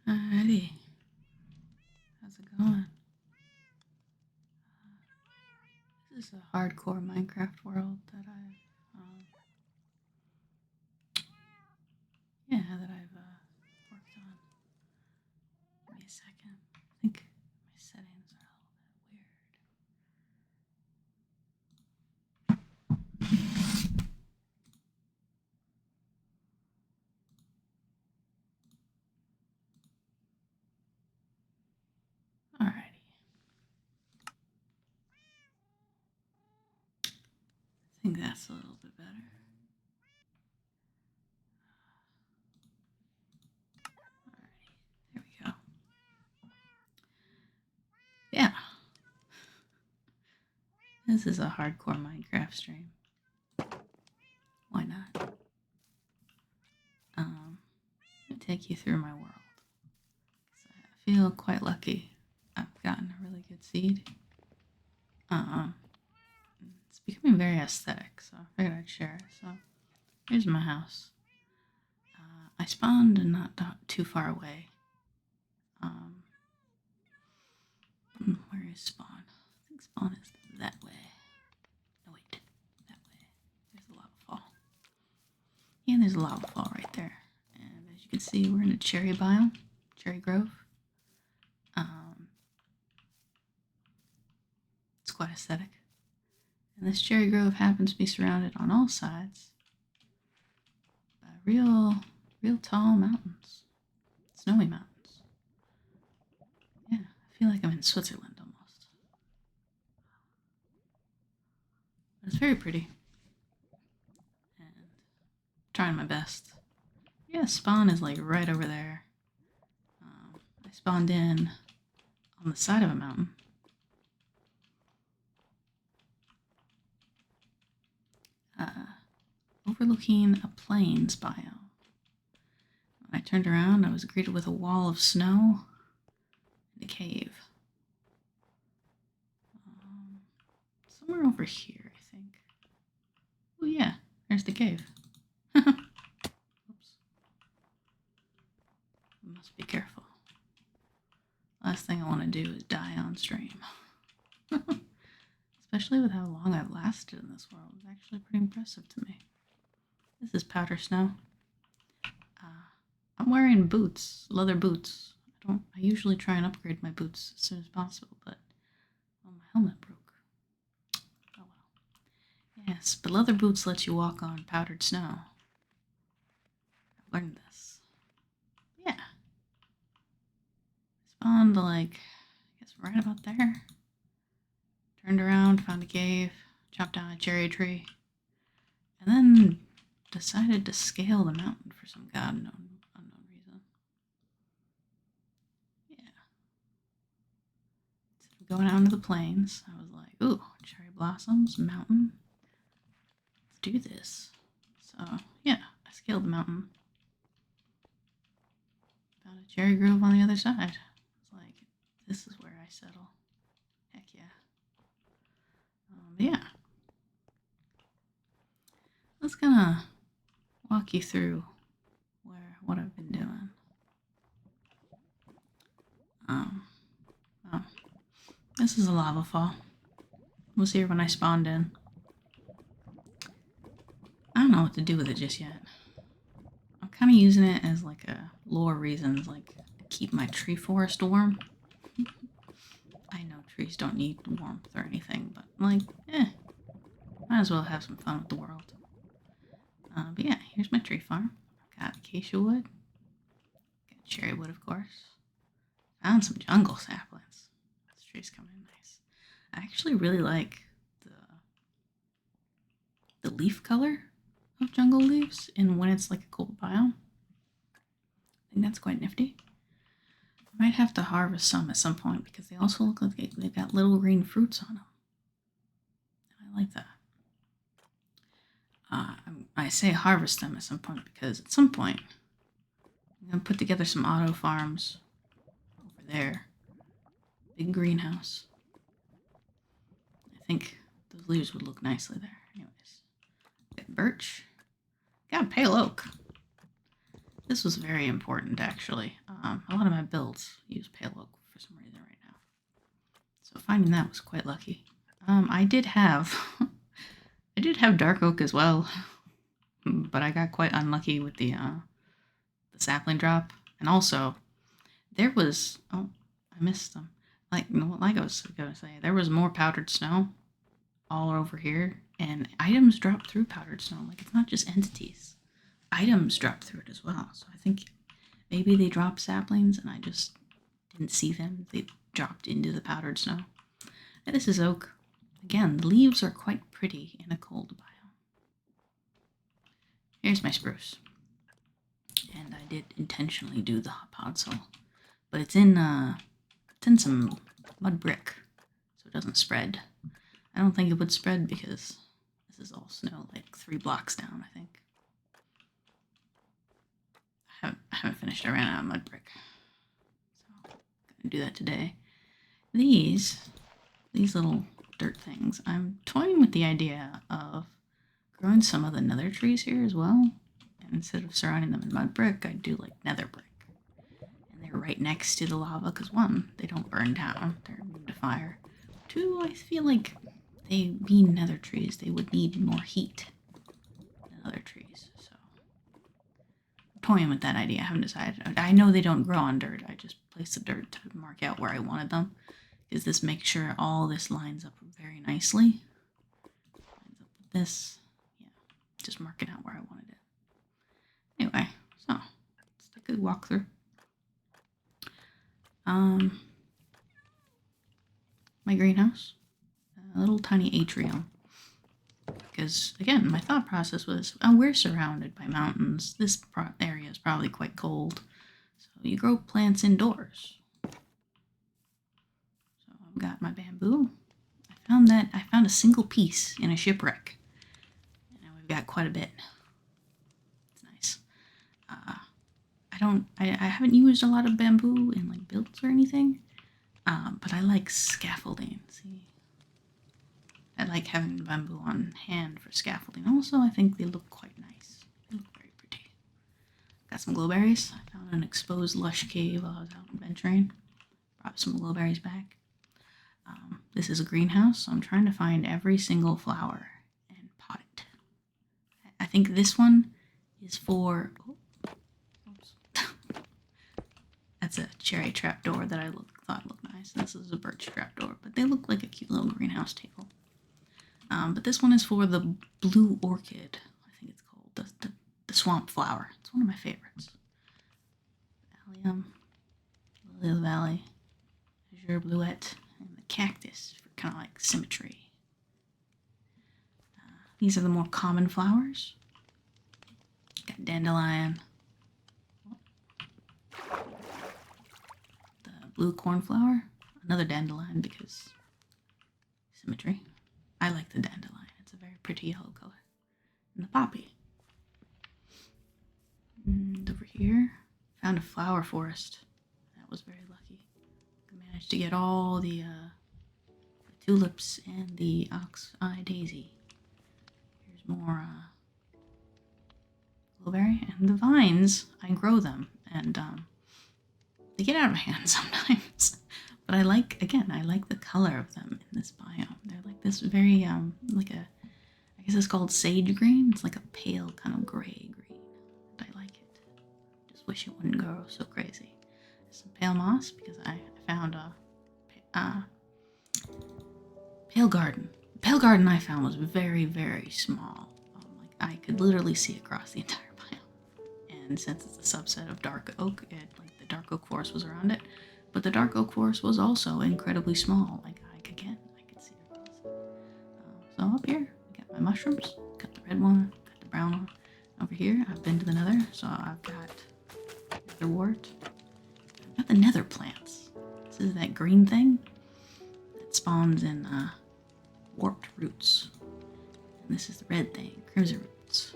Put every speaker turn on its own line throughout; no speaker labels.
Alrighty. How's it going? This is a hardcore Minecraft world that I've worked on. Give me a second. I think my settings are a little bit weird. Alrighty. I think that's a little bit better. Alrighty. There we go. Yeah. This is a hardcore Minecraft stream. Why not? Let me take you through my world. I feel quite lucky. I've gotten a really good seed. It's becoming very aesthetic, so I figured I'd share it. So here's my house. I spawned not too far away. Where is spawn? I think spawn is that way. No, wait, that way. There's a lava fall. Yeah, there's a lava fall right there. And as you can see, we're in a cherry biome, cherry grove. It's quite aesthetic. And this cherry grove happens to be surrounded on all sides by real tall mountains, snowy mountains. Yeah, I feel like I'm in Switzerland almost. But it's very pretty. And I'm trying my best. Yeah, spawn is like right over there. I spawned in on the side of a mountain. Overlooking a plains biome. When I turned around, I was greeted with a wall of snow and a cave. Somewhere over here, I think. Oh yeah, there's the cave. Oops. Must be careful. Last thing I want to do is die on stream. Especially with how long I've lasted in this world. It's actually pretty impressive to me. This is powder snow. I'm wearing boots, leather boots. I usually try and upgrade my boots as soon as possible, but my helmet broke. Oh well. Yes, but leather boots let you walk on powdered snow. I learned this. Yeah. Spawned like, I guess right about there. Turned around, found a cave, chopped down a cherry tree, and then decided to scale the mountain for some unknown reason. Yeah. Instead of going out into the plains, I was like, ooh, cherry blossoms, mountain. Let's do this. So, yeah, I scaled the mountain. Found a cherry grove on the other side. I was like, this is where I settle. Heck yeah. Yeah. Let's kind of walk you through what I've been doing. This is a lava fall. It was here when I spawned in. I don't know what to do with it just yet. I'm kind of using it as like a lore reasons, like keep my tree forest warm. I know trees don't need warmth or anything, but like, might as well have some fun with the world. But yeah, here's my tree farm. Got acacia wood. Got cherry wood, of course. Found some jungle saplings. This tree's coming in nice. I actually really like the leaf color of jungle leaves and when it's like a cold biome. I think that's quite nifty. I might have to harvest some at some point because they also look like they've got little green fruits on them. I like that. I say harvest them at some point because at some point I'm going to put together some auto farms over there. Big greenhouse. I think those leaves would look nicely there. Anyways, got birch. Got pale oak. This was very important, actually. A lot of my builds use pale oak for some reason right now. So finding that was quite lucky. I did have dark oak as well, but I got quite unlucky with the sapling drop. And also, there was I missed them. Like I was gonna say, there was more powdered snow all over here, and items drop through powdered snow. Like it's not just entities; items drop through it as well. So I think maybe they dropped saplings, and I just didn't see them. They dropped into the powdered snow. And this is oak. Again, the leaves are quite pretty in a cold biome. Here's my spruce. And I did intentionally do the podzol, but it's in some mud brick, so it doesn't spread. I don't think it would spread because this is all snow, like 3 blocks down, I think. I haven't finished. I ran out of mud brick, so I'm gonna do that today. These little dirt things. I'm toying with the idea of growing some of the nether trees here as well. And instead of surrounding them in mud brick, I'd do like nether brick. And they're right next to the lava because 1, they don't burn down. They're immune to fire. 2, I feel like they being nether trees, they would need more heat than other trees. So I'm toying with that idea. I haven't decided. I know they don't grow on dirt. I just placed the dirt to mark out where I wanted them. Because this makes sure all this lines up very nicely. Lines up with this. Yeah, just marking out where I wanted it. Anyway, so let's take a walkthrough. My greenhouse, a little tiny atrium. Because again, my thought process was, oh, we're surrounded by mountains. This area is probably quite cold, so you grow plants indoors. So I've got my bamboo. I found a single piece in a shipwreck. And now we've got quite a bit. It's nice. I haven't used a lot of bamboo in like builds or anything, but I like scaffolding. See, I like having bamboo on hand for scaffolding. Also, I think they look quite nice. They look very pretty. Got some glowberries. I found an exposed lush cave while I was out adventuring. Brought some glowberries back. This is a greenhouse, so I'm trying to find every single flower and pot it. I think this one is for... That's a cherry trapdoor that I thought looked nice. This is a birch trapdoor, but they look like a cute little greenhouse table. But this one is for the blue orchid, I think it's called, the swamp flower. It's one of my favorites. Allium, lily of the valley, azure bluette, and the cactus for kind of like symmetry. These are the more common flowers. Got dandelion, the blue cornflower, another dandelion because symmetry. I like the dandelion. It's a very pretty yellow color. And the poppy. And over here, found a flower forest. That was very lucky. I managed to get all the tulips and the ox-eye daisy. Here's more blueberry. And the vines, I grow them. And they get out of hand sometimes. But I like the color of them in this biome. They're like this very, I guess it's called sage green. It's like a pale kind of gray green. And I like it. Just wish it wouldn't grow so crazy. There's some pale moss because I found a pale garden. The pale garden I found was very, very small. Like I could literally see across the entire biome. And since it's a subset of dark oak, the dark oak forest was around it. But the dark oak forest was also incredibly small. Like I could see across. So up here, I got my mushrooms. Got the red one, got the brown one. Over here, I've been to the nether, so I've got nether wart. I've got the nether plants. This is that green thing that spawns in warped roots. And this is the red thing, crimson roots,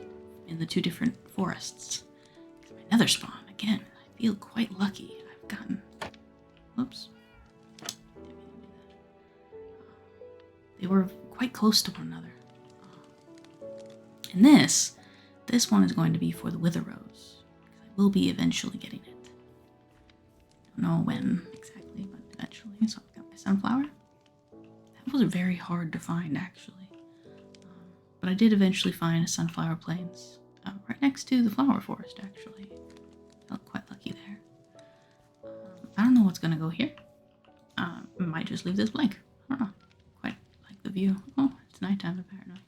in the 2 different forests. My nether spawn, again, I feel quite lucky. I've gotten... Whoops. They were quite close to one another. And this one is going to be for the wither rose. I will be eventually getting it. Don't know when exactly, but eventually. So I've got my sunflower. That was very hard to find, actually. But I did eventually find a sunflower plains right next to the flower forest, actually. Felt quite lucky there. I don't know what's going to go here. Might just leave this blank. I don't know. Quite like the view. Oh, it's nighttime apparently.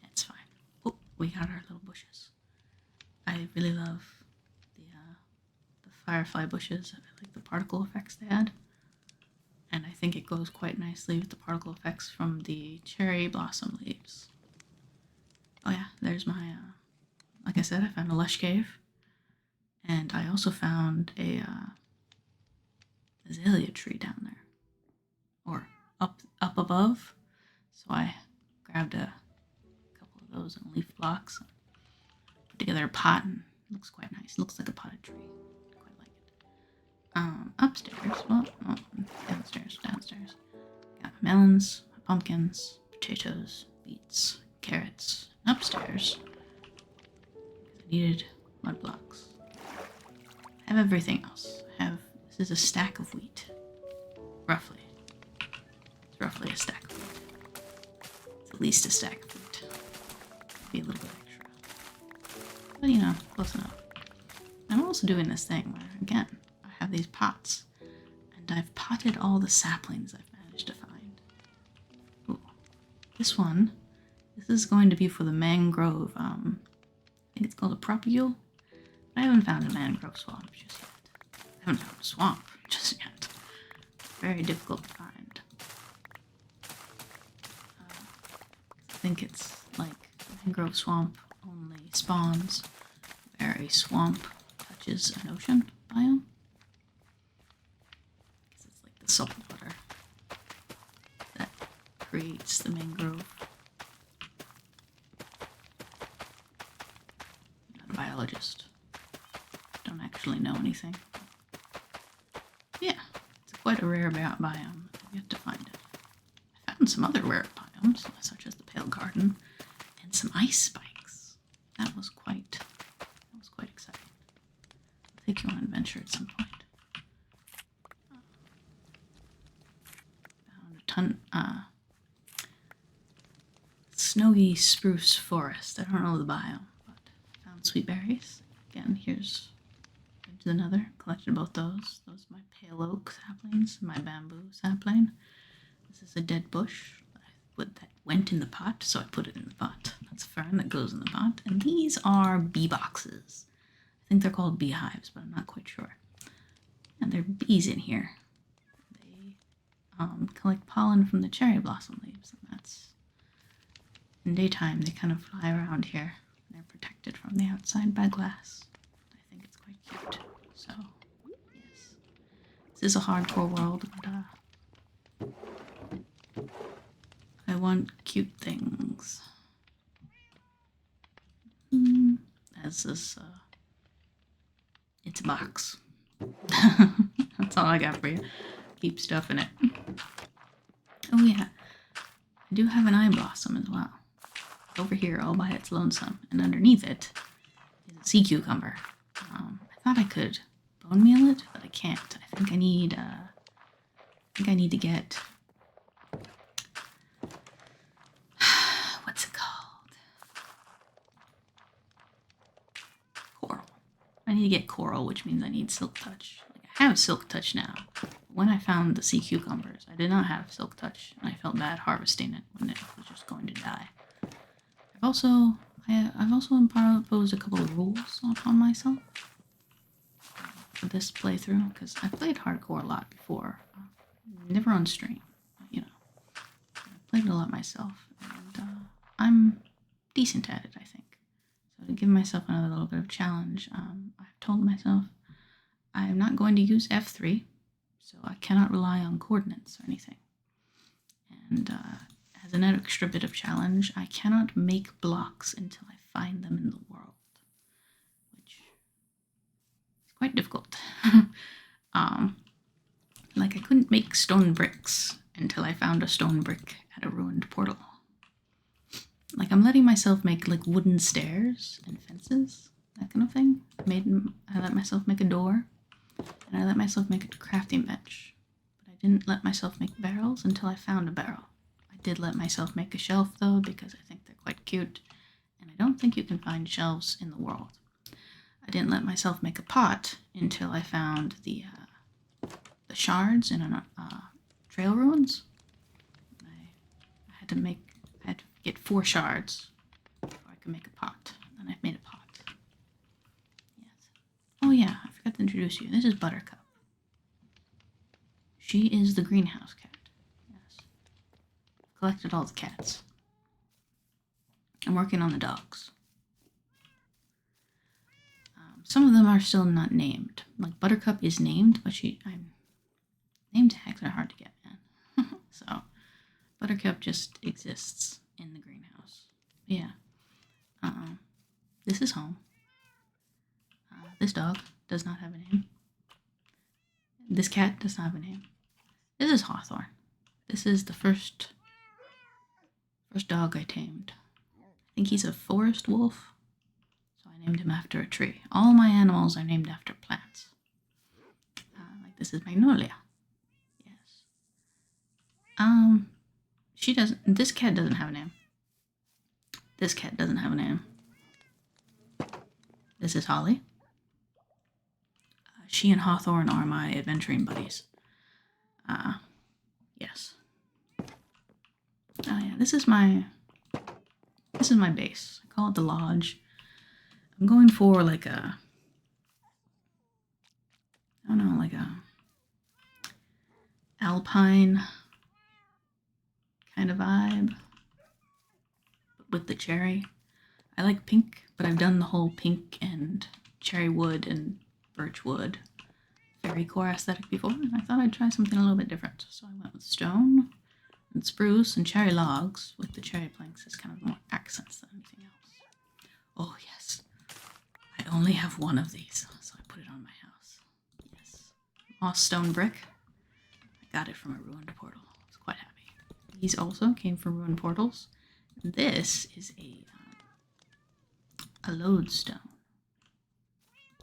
It's fine. Oh, we got our little bushes. I really love the firefly bushes. I like the particle effects they add. And I think it goes quite nicely with the particle effects from the cherry blossom leaves. Oh yeah, there's my, like I said, I found a lush cave. And I also found a azalea tree down there. Or up above. So I grabbed a couple of those in leaf blocks. Put together a pot and it looks quite nice. It looks like a potted tree. Quite like it. Upstairs. Well, downstairs. Got my melons, my pumpkins, potatoes, beets, carrots. Upstairs, I needed mud blocks. I have everything else. This is a stack of wheat. Roughly. It's roughly a stack of wheat. It's at least a stack of wheat. Maybe a little bit extra. But you know, close enough. I'm also doing this thing where, again, I have these pots. And I've potted all the saplings I've managed to find. Ooh. This one, this is going to be for the mangrove, I think it's called a propagule. I haven't found a mangrove swamp just yet. I haven't found a swamp just yet. Very difficult to find. I think it's like mangrove swamp only spawns where a swamp touches an ocean biome. Because it's like the salt water that creates the mangrove. I'm not a biologist. Don't actually know anything. Yeah, it's quite a rare biome. I've yet to find it. I found some other rare biomes, such as the Pale Garden, and some ice spikes. That was quite exciting. I'll take you on an adventure at some point. Found a ton, snowy spruce forest. I don't know the biome, but I found sweet berries. Again, here's into another. Collected both those. Those are my pale oak saplings, my bamboo sapling. This is a dead bush that went in the pot, so I put it in the pot. That's a fern that goes in the pot. And these are bee boxes. I think they're called beehives, but I'm not quite sure. And there are bees in here. They collect pollen from the cherry blossom leaves, and that's in daytime they kind of fly around here. They're protected from the outside by glass. I think it's quite cute. So, yes. This is a hardcore world, but I want cute things. As this, it's a box. That's all I got for you. Keep stuff in it. Oh yeah, I do have an eye blossom as well. Over here all by its lonesome, and underneath it is a sea cucumber. I thought I could bone meal it, but I can't. I think I need to get what's it called? Coral. I need to get coral, which means I need silk touch. Like, I have silk touch now. When I found the sea cucumbers, I did not have silk touch, and I felt bad harvesting it when it was just going to die. I've also imposed a couple of rules upon myself for this playthrough, because I played hardcore a lot before. Never on stream, but, you know. I played it a lot myself, and I'm decent at it, I think. So to give myself another little bit of challenge, I've told myself I'm not going to use F3, so I cannot rely on coordinates or anything. And as an extra bit of challenge, I cannot make blocks until I find them in the world, which is quite difficult. Like, I couldn't make stone bricks until I found a stone brick at a ruined portal. Like, I'm letting myself make, like, wooden stairs and fences, that kind of thing. I let myself make a door, and I let myself make a crafting bench. But I didn't let myself make barrels until I found a barrel. I did let myself make a shelf though, because I think they're quite cute, and I don't think you can find shelves in the world. I didn't let myself make a pot until I found the shards in trail ruins. I had to get 4 shards before I could make a pot. And I've made a pot. Yes. Oh yeah, I forgot to introduce you. This is Buttercup. She is the greenhouse cat. Yes. Collected all the cats. I'm working on the dogs. Some of them are still not named. Like Buttercup is named, but name tags are hard to get, man. So Buttercup just exists in the greenhouse. Yeah. This is home. This dog does not have a name. This cat does not have a name. This is Hawthorne. This is the first dog I tamed. I think he's a forest wolf. So I named him after a tree. All my animals are named after plants. Like this is Magnolia. Yes. This cat doesn't have a name. This cat doesn't have a name. This is Holly. She and Hawthorne are my adventuring buddies. Yes. Oh yeah, this is my base. I call it the lodge. I'm going for like a alpine kind of vibe with the cherry. I like pink, but I've done the whole pink and cherry wood and birch wood fairy core aesthetic before, and I thought I'd try something a little bit different. So I went with stone and spruce and cherry logs with the cherry planks as kind of more accents than anything else. Oh yes, I only have one of these, so I put it on my house. Yes, moss stone brick. I got it from a ruined portal. I was quite happy. These also came from ruined portals. And this is a lodestone.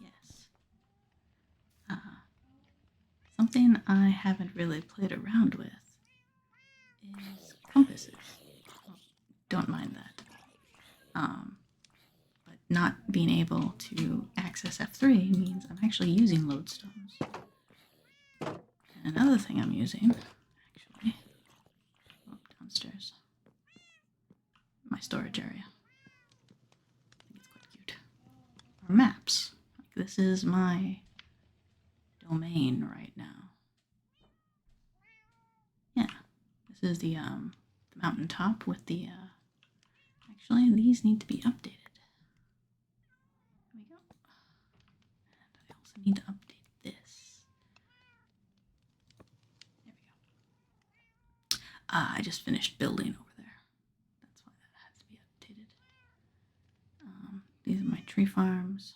Yes. Something I haven't really played around with is compasses. Well, don't mind that. But not being able to access F3 means I'm actually using lodestones. And another thing I'm using, actually, downstairs, my storage area. I think it's quite cute. Are maps. Like this is my domain right now. Yeah, this is the mountaintop with the. Actually, these need to be updated. There we go. And I also need to update this. There we go. I just finished building over there. That's why that has to be updated. These are my tree farms.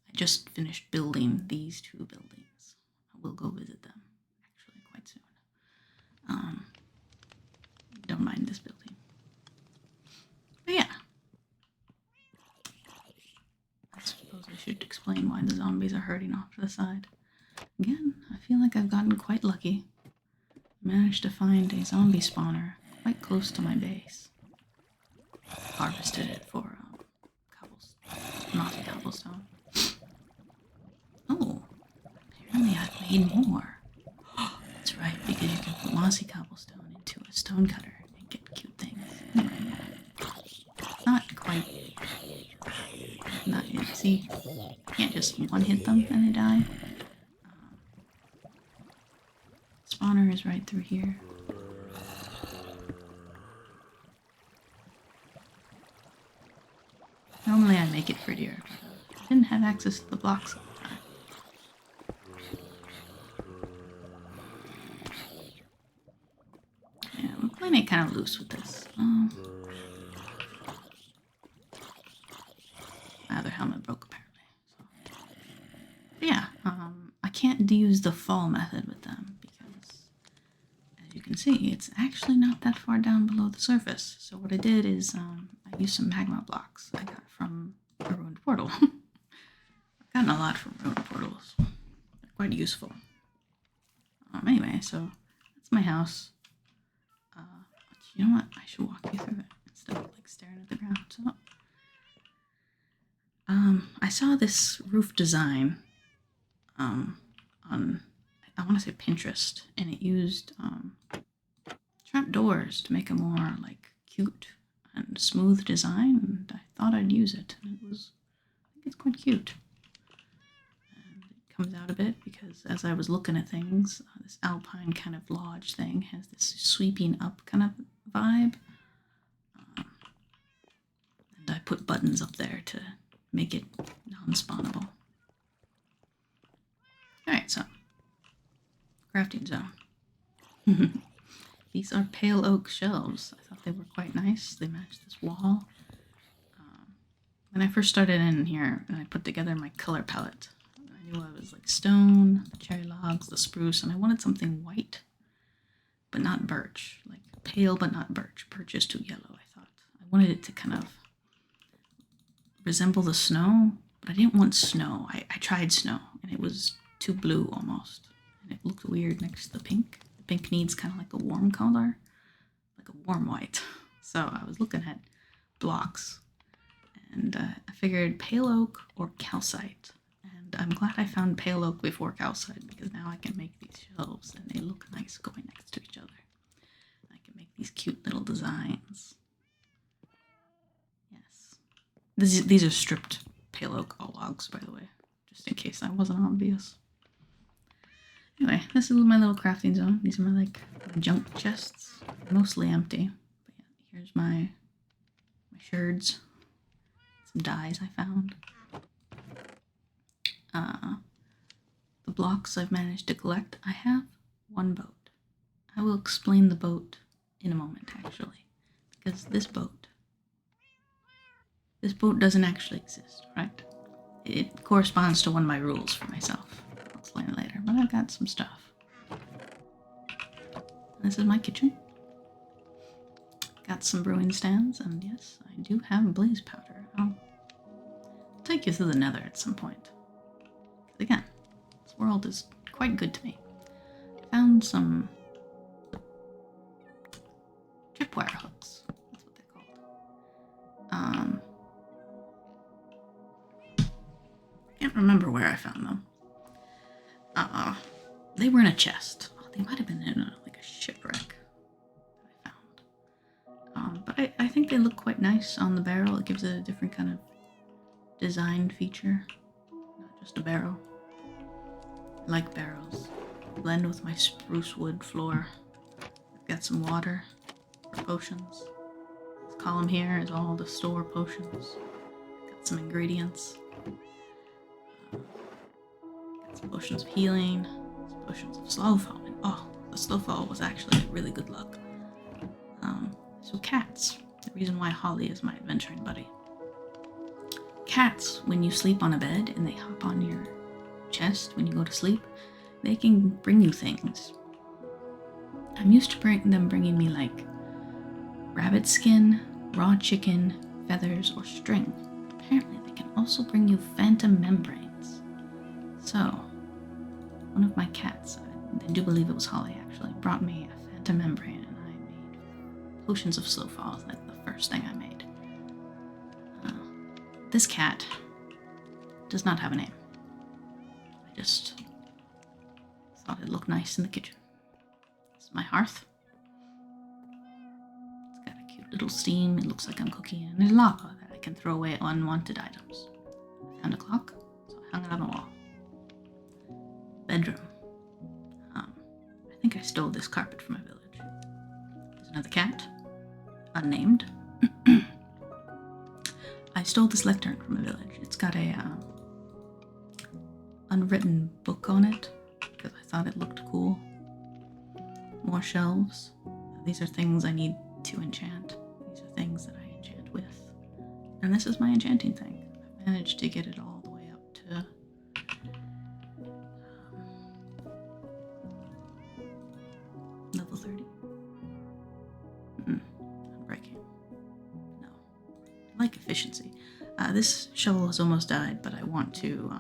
I just finished building these 2 buildings. I will go visit them actually quite soon. Don't mind this building. But yeah. I suppose I should explain why the zombies are herding off to the side. Again, I feel like I've gotten quite lucky. I managed to find a zombie spawner quite close to my base. Harvested it for mossy cobblestone. Oh, apparently I've made more. That's right, because you can put mossy cobblestone into a stone cutter and get cute things. Anyway, not quite. See, you can't just one-hit them and they die. Spawner is right through here. Normally I make it prettier, but I didn't have access to the blocks all the time. Yeah, we're playing it kind of loose with this. My other helmet broke apparently. So. But yeah, I can't use the fall method with them because, as you can see, it's actually not that far down below the surface. So what I did is I used some magma blocks I got from a ruined portal. gotten a lot from ruin portals. They're quite useful. Anyway, so that's my house. You know what? I should walk you through it instead of like staring at the ground. So, I saw this roof design on, I want to say Pinterest, and it used trap doors to make a more like cute and smooth design, and I thought I'd use it, and I think it's quite cute. And it comes out a bit because as I was looking at things, this alpine kind of lodge thing has this sweeping up kind of vibe, and I put buttons up there to make it non-spawnable. Alright, so crafting zone. These are pale oak shelves. I thought they were quite nice. They match this wall. When I first started in here and I put together my color palette, I knew I was like stone, the cherry logs, the spruce, and I wanted something white, but not birch. Like pale, but not birch. Birch is too yellow, I thought. I wanted it to kind of resemble the snow, but I didn't want snow. I tried snow, and it was too blue almost, and it looked weird next to the pink. The pink needs kind of like a warm color, like a warm white. So I was looking at blocks, and I figured pale oak or calcite, and I'm glad I found pale oak before calcite, because now I can make these shelves, and they look nice going next to each other. I can make these cute little designs. Yes. These are stripped pale oak logs, by the way, just in case I wasn't obvious. Anyway, this is my little crafting zone. These are my junk chests, mostly empty. But yeah, here's my sherds, some dyes I found. The blocks I've managed to collect. I have one boat. I will explain the boat in a moment, actually, because this boat doesn't actually exist, right? It corresponds to one of my rules for myself. I'll explain it later, but I've got some stuff. This is my kitchen. Got some brewing stands, and yes, I do have blaze powder. I'll take you through the nether at some point. Because again, this world is quite good to me. I found some tripwire hooks. That's what they're called. Can't remember where I found them. They were in a chest. Oh, they might have been in a shipwreck that I found. But I think they look quite nice on the barrel. It gives it a different kind of design feature. Not just a barrel. I like barrels. Blend with my spruce wood floor. I've got some water for potions. This column here is all the store potions. Got some ingredients. Got some potions of healing, some potions of slow fall. And the slow fall was actually really good luck. So cats. The reason why Holly is my adventuring buddy. Cats, when you sleep on a bed and they hop on your chest when you go to sleep, they can bring you things. I'm used to them bringing me like rabbit skin, raw chicken, feathers, or string. Apparently they can also bring you phantom membranes. So, one of my cats, I do believe it was Holly actually, brought me a phantom membrane, and I made potions of slow fall. That's the first thing I made. This cat does not have a name. I just thought it looked nice in the kitchen. This is my hearth. It's got a cute little steam. It looks like I'm cooking, and there's lava that I can throw away unwanted items. I found a clock, so I hung it on the wall. Bedroom. I think I stole this carpet from a village. There's another cat, unnamed. I stole this lectern from a village. It's got a unwritten book on it because I thought it looked cool. More shelves. These are things I need to enchant. These are things that I enchant with. And this is my enchanting thing. I've managed to get it all the way up to level 30. Unbreaking. No. I like efficiency. This shovel has almost died, but I want to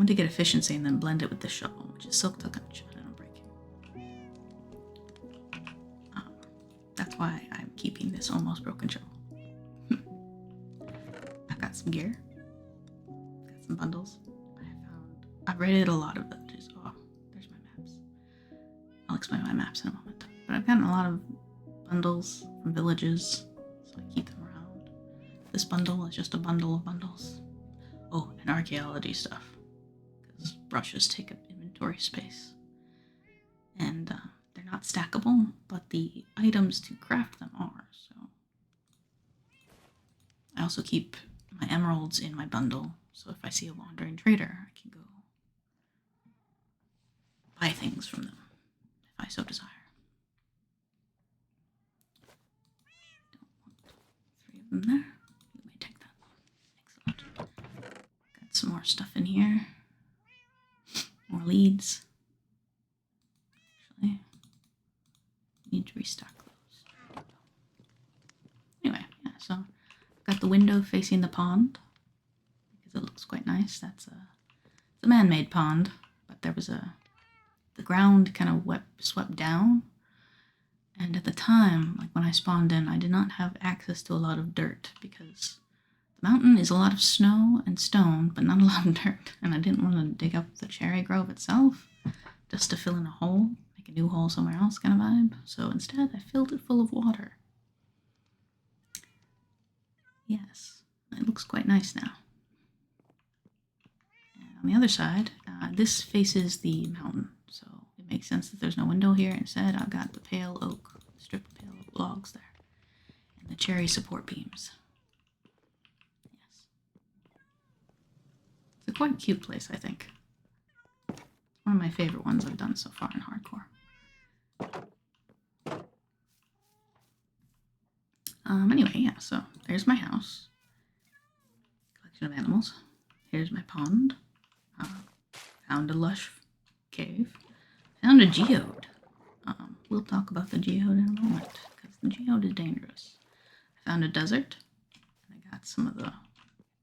get efficiency and then blend it with the shovel, which is silk touch. I don't break it. That's why I'm keeping this almost broken shovel. I've got some gear. Got some bundles. I've raided a lot of villages. Oh, there's my maps. I'll explain my maps in a moment. But I've gotten a lot of bundles from villages, so I keep them around. This bundle is just a bundle of bundles. Oh, and archaeology stuff, because brushes take up inventory space. And they're not stackable, but the items to craft them are, so. I also keep my emeralds in my bundle, so if I see a wandering trader, I can go buy things from them, if I so desire. Don't want 3 of them there. You may take that. Excellent. Got some more stuff in here. More leads. Actually, need to restock those. Anyway, yeah, so I've got the window facing the pond, because it looks quite nice. It's a man-made pond, but there was the ground kind of swept down, and at the time, like when I spawned in, I did not have access to a lot of dirt, because the mountain is a lot of snow and stone, but not a lot of dirt, and I didn't want to dig up the cherry grove itself just to fill in a hole, make a new hole somewhere else kind of vibe. So instead, I filled it full of water. Yes, it looks quite nice now. And on the other side, this faces the mountain, so it makes sense that there's no window here. Instead, I've got the pale oak, strip of pale oak logs there, and the cherry support beams. Yes. It's a quite cute place, I think. It's one of my favorite ones I've done so far in hardcore. Anyway, yeah, so there's my house. Collection of animals. Here's my pond. Found a lush cave. Found a geode. We'll talk about the geode in a moment, because the geode is dangerous. I found a desert, and I got some of the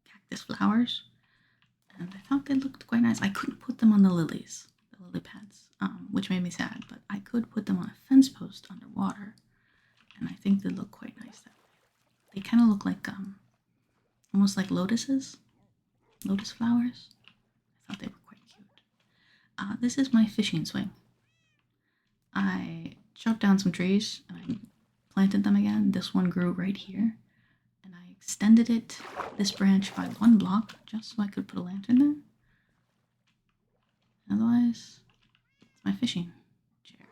cactus flowers, and I thought they looked quite nice. I couldn't put them on the lilies, the lily pads, which made me sad, but I could put them on a fence post underwater, and I think they look quite nice that way. They kind of look like, almost like lotuses, lotus flowers. I thought they were quite cute. This is my fishing swing. I chopped down some trees and I planted them again. This one grew right here, and I extended it, this branch, by 1 block just so I could put a lantern there. Otherwise, it's my fishing chair.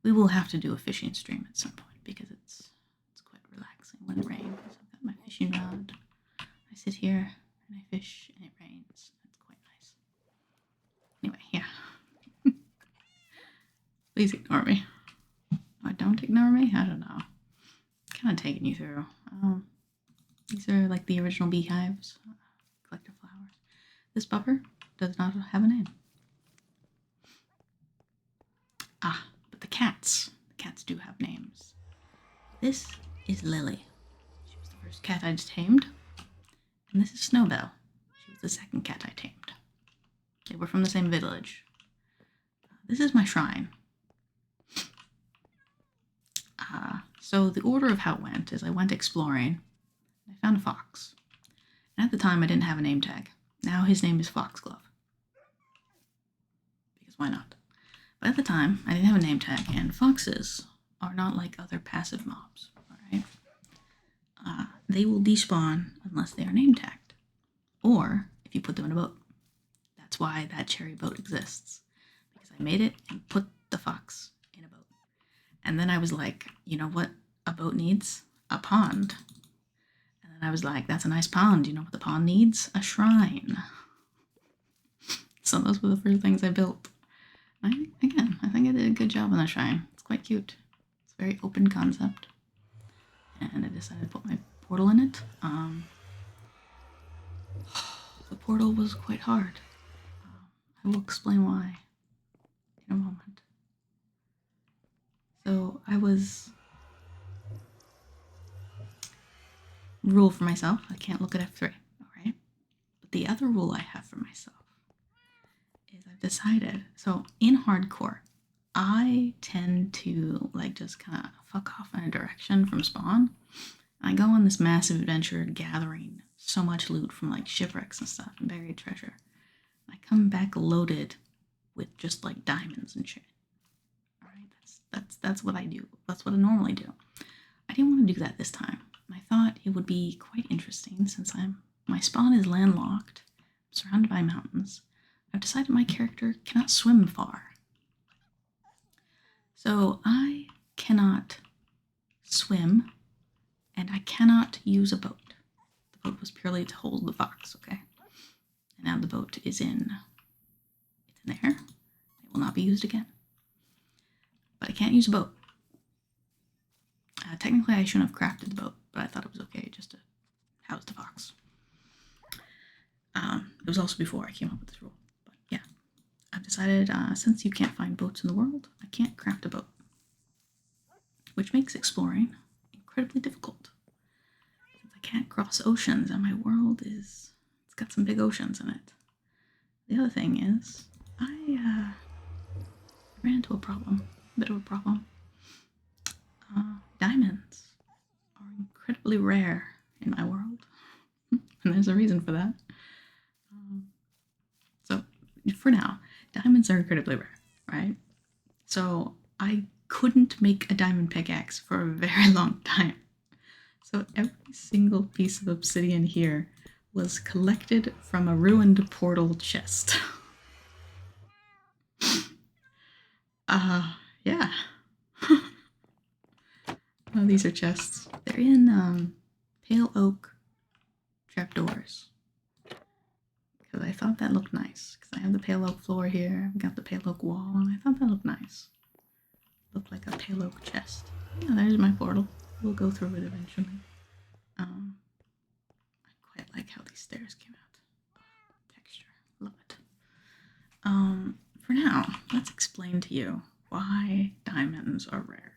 We will have to do a fishing stream at some point, because it's quite relaxing when it rains. I've got my fishing rod. I sit here and I fish and it rains. It's quite nice. Anyway, yeah. Please ignore me. Or don't ignore me? I don't know. Kind of taking you through. These are like the original beehives. Collective flowers. This buffer does not have a name. But the cats. The cats do have names. This is Lily. She was the first cat I tamed. And this is Snowbell. She was the second cat I tamed. They were from the same village. This is my shrine. So the order of how it went is I went exploring. I found a fox. And at the time, I didn't have a name tag. Now his name is Foxglove. Because why not? But at the time, I didn't have a name tag, and foxes are not like other passive mobs, alright? They will despawn unless they are name tagged, or if you put them in a boat. That's why that cherry boat exists, because I made it and put the fox in a boat. And then I was like, you know what a boat needs? A pond. And then I was like, that's a nice pond. You know what the pond needs? A shrine. So those were the first things I built. I think I did a good job on the shrine. It's quite cute. It's a very open concept. And I decided to put my portal in it. The portal was quite hard. I will explain why in a moment. So I was rule for myself. I can't look at F3, all right? But the other rule I have for myself is I've decided, so in hardcore, I tend to like just kind of fuck off in a direction from spawn. I go on this massive adventure gathering so much loot from like shipwrecks and stuff and buried treasure. I come back loaded with just like diamonds and shit. All right, that's what I do. That's what I normally do. I didn't want to do that this time. I thought it would be quite interesting since my spawn is landlocked, surrounded by mountains. I've decided my character cannot swim far. So I cannot swim, and I cannot use a boat. The boat was purely to hold the fox, okay? And now the boat is in there. It will not be used again. But I can't use a boat. Technically, I shouldn't have crafted the boat, but I thought it was okay just to house the fox. It was also before I came up with this rule. But yeah, I've decided since you can't find boats in the world, I can't craft a boat. Which makes exploring incredibly difficult. Since I can't cross oceans and my world it's got some big oceans in it. The other thing is, I ran into a problem, a bit of a problem. Diamonds are incredibly rare in my world, and there's a reason for that. So, for now, diamonds are incredibly rare, right? So, I couldn't make a diamond pickaxe for a very long time. So, every single piece of obsidian here was collected from a ruined portal chest. Yeah. Oh, these are chests. They're in pale oak trapdoors. Because I thought that looked nice. Because I have the pale oak floor here. I've got the pale oak wall, and I thought that looked nice. Looked like a pale oak chest. Yeah, there's my portal. We'll go through it eventually. I quite like how these stairs came out. Texture. Love it. For now, let's explain to you why diamonds are rare.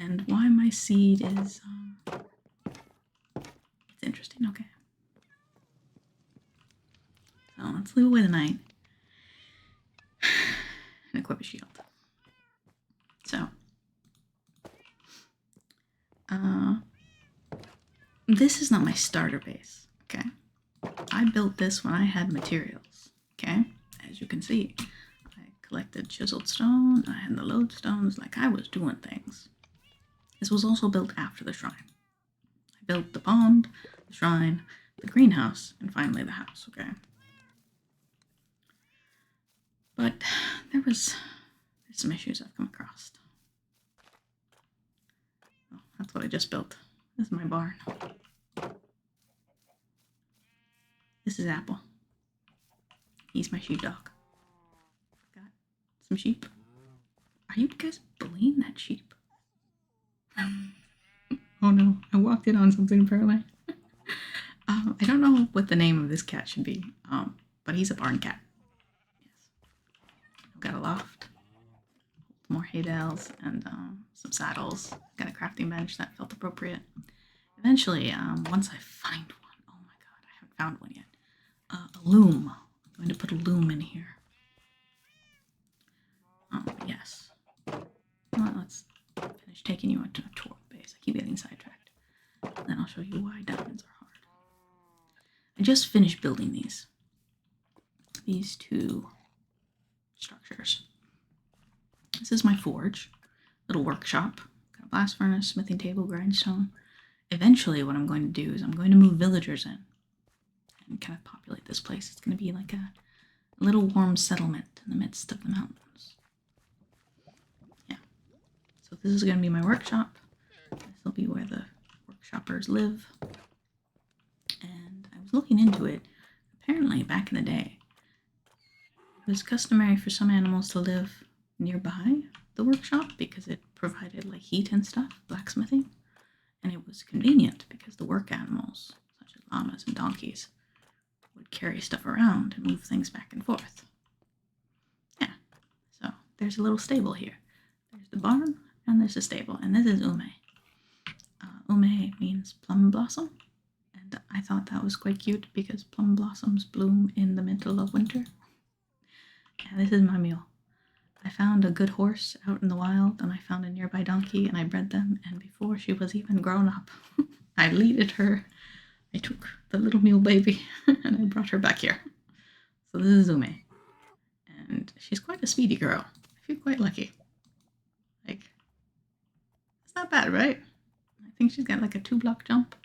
And why my seed is, it's interesting, okay. So let's leave away the knight and equip a shield. So, this is not my starter base, okay? I built this when I had materials, okay? As you can see, I collected chiseled stone, I had the lodestones, like I was doing things. This was also built after the shrine. I built the pond, the shrine, the greenhouse, and finally the house, okay? But there's some issues I've come across. Oh, that's what I just built. This is my barn. This is Apple. He's my sheepdog. Got some sheep. Are you guys bullying that sheep? Oh no, I walked in on something apparently. I don't know what the name of this cat should be, but he's a barn cat. Yes. I've got a loft, more hay bales, and some saddles. Got a crafting bench that felt appropriate. Eventually, once I find one, oh my god, I haven't found one yet. A loom. I'm going to put a loom in here. Yes. Well, let's finish taking you into a tour of the base. I keep getting sidetracked. Then I'll show you why diamonds are hard. I just finished building these two structures. This is my forge, little workshop. Got a blast furnace, smithing table, grindstone. Eventually, what I'm going to do is I'm going to move villagers in and kind of populate this place. It's going to be like a little warm settlement in the midst of the mountains. Yeah. So this is going to be my workshop. This will be where the workshoppers live. And I was looking into it. Apparently, back in the day, it was customary for some animals to live nearby the workshop because it provided like heat and stuff, blacksmithing. And it was convenient because the work animals, such as llamas and donkeys, would carry stuff around and move things back and forth. Yeah, so there's a little stable here. There's the barn, and there's the stable, and this is Ume. Ume means plum blossom, and I thought that was quite cute because plum blossoms bloom in the middle of winter. And this is my mule. I found a good horse out in the wild, and I found a nearby donkey, and I bred them, and before she was even grown up, I leaded her. I took the little mule baby, and I brought her back here. So this is Ume. And she's quite a speedy girl. I feel quite lucky. Like, it's not bad, right? I think she's got like a 2-block jump.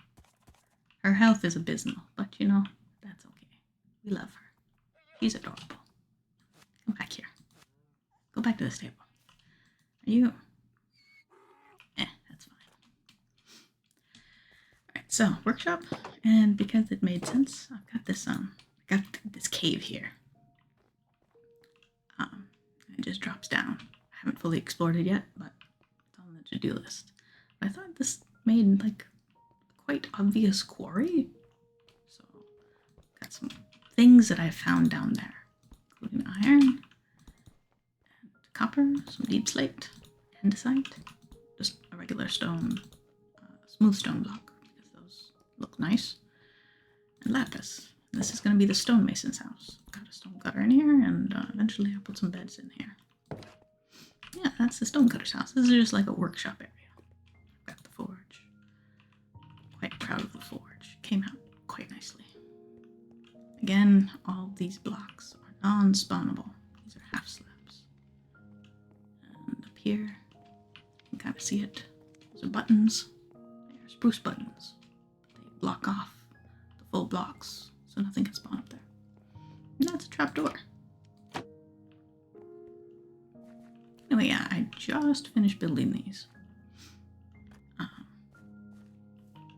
Her health is abysmal, but you know, that's okay. We love her. She's adorable. Come back here. Go back to the stable. Are you? That's fine. Alright, so workshop, and because it made sense, I've got this this cave here. It just drops down. I haven't fully explored it yet, but it's on the to-do list. But I thought this made like a quite obvious quarry. So got some things that I found down there, including iron and copper, some deep slate, andesite, just a regular stone, smooth stone block because those look nice, and lapis. This is going to be the stonemason's house. Got a stone cutter in here, and eventually I'll put some beds in here. Yeah, that's the stonecutter's house. This is just like a workshop area. Got the forge. Quite proud of the forge. Came out quite nicely. Again, all these blocks are non-spawnable. These are half slabs. And up here, you can kind of see it. Those are buttons. They are spruce buttons. They block off the full blocks, so nothing can spawn up there. And that's a trapdoor. Anyway, yeah, I just finished building these.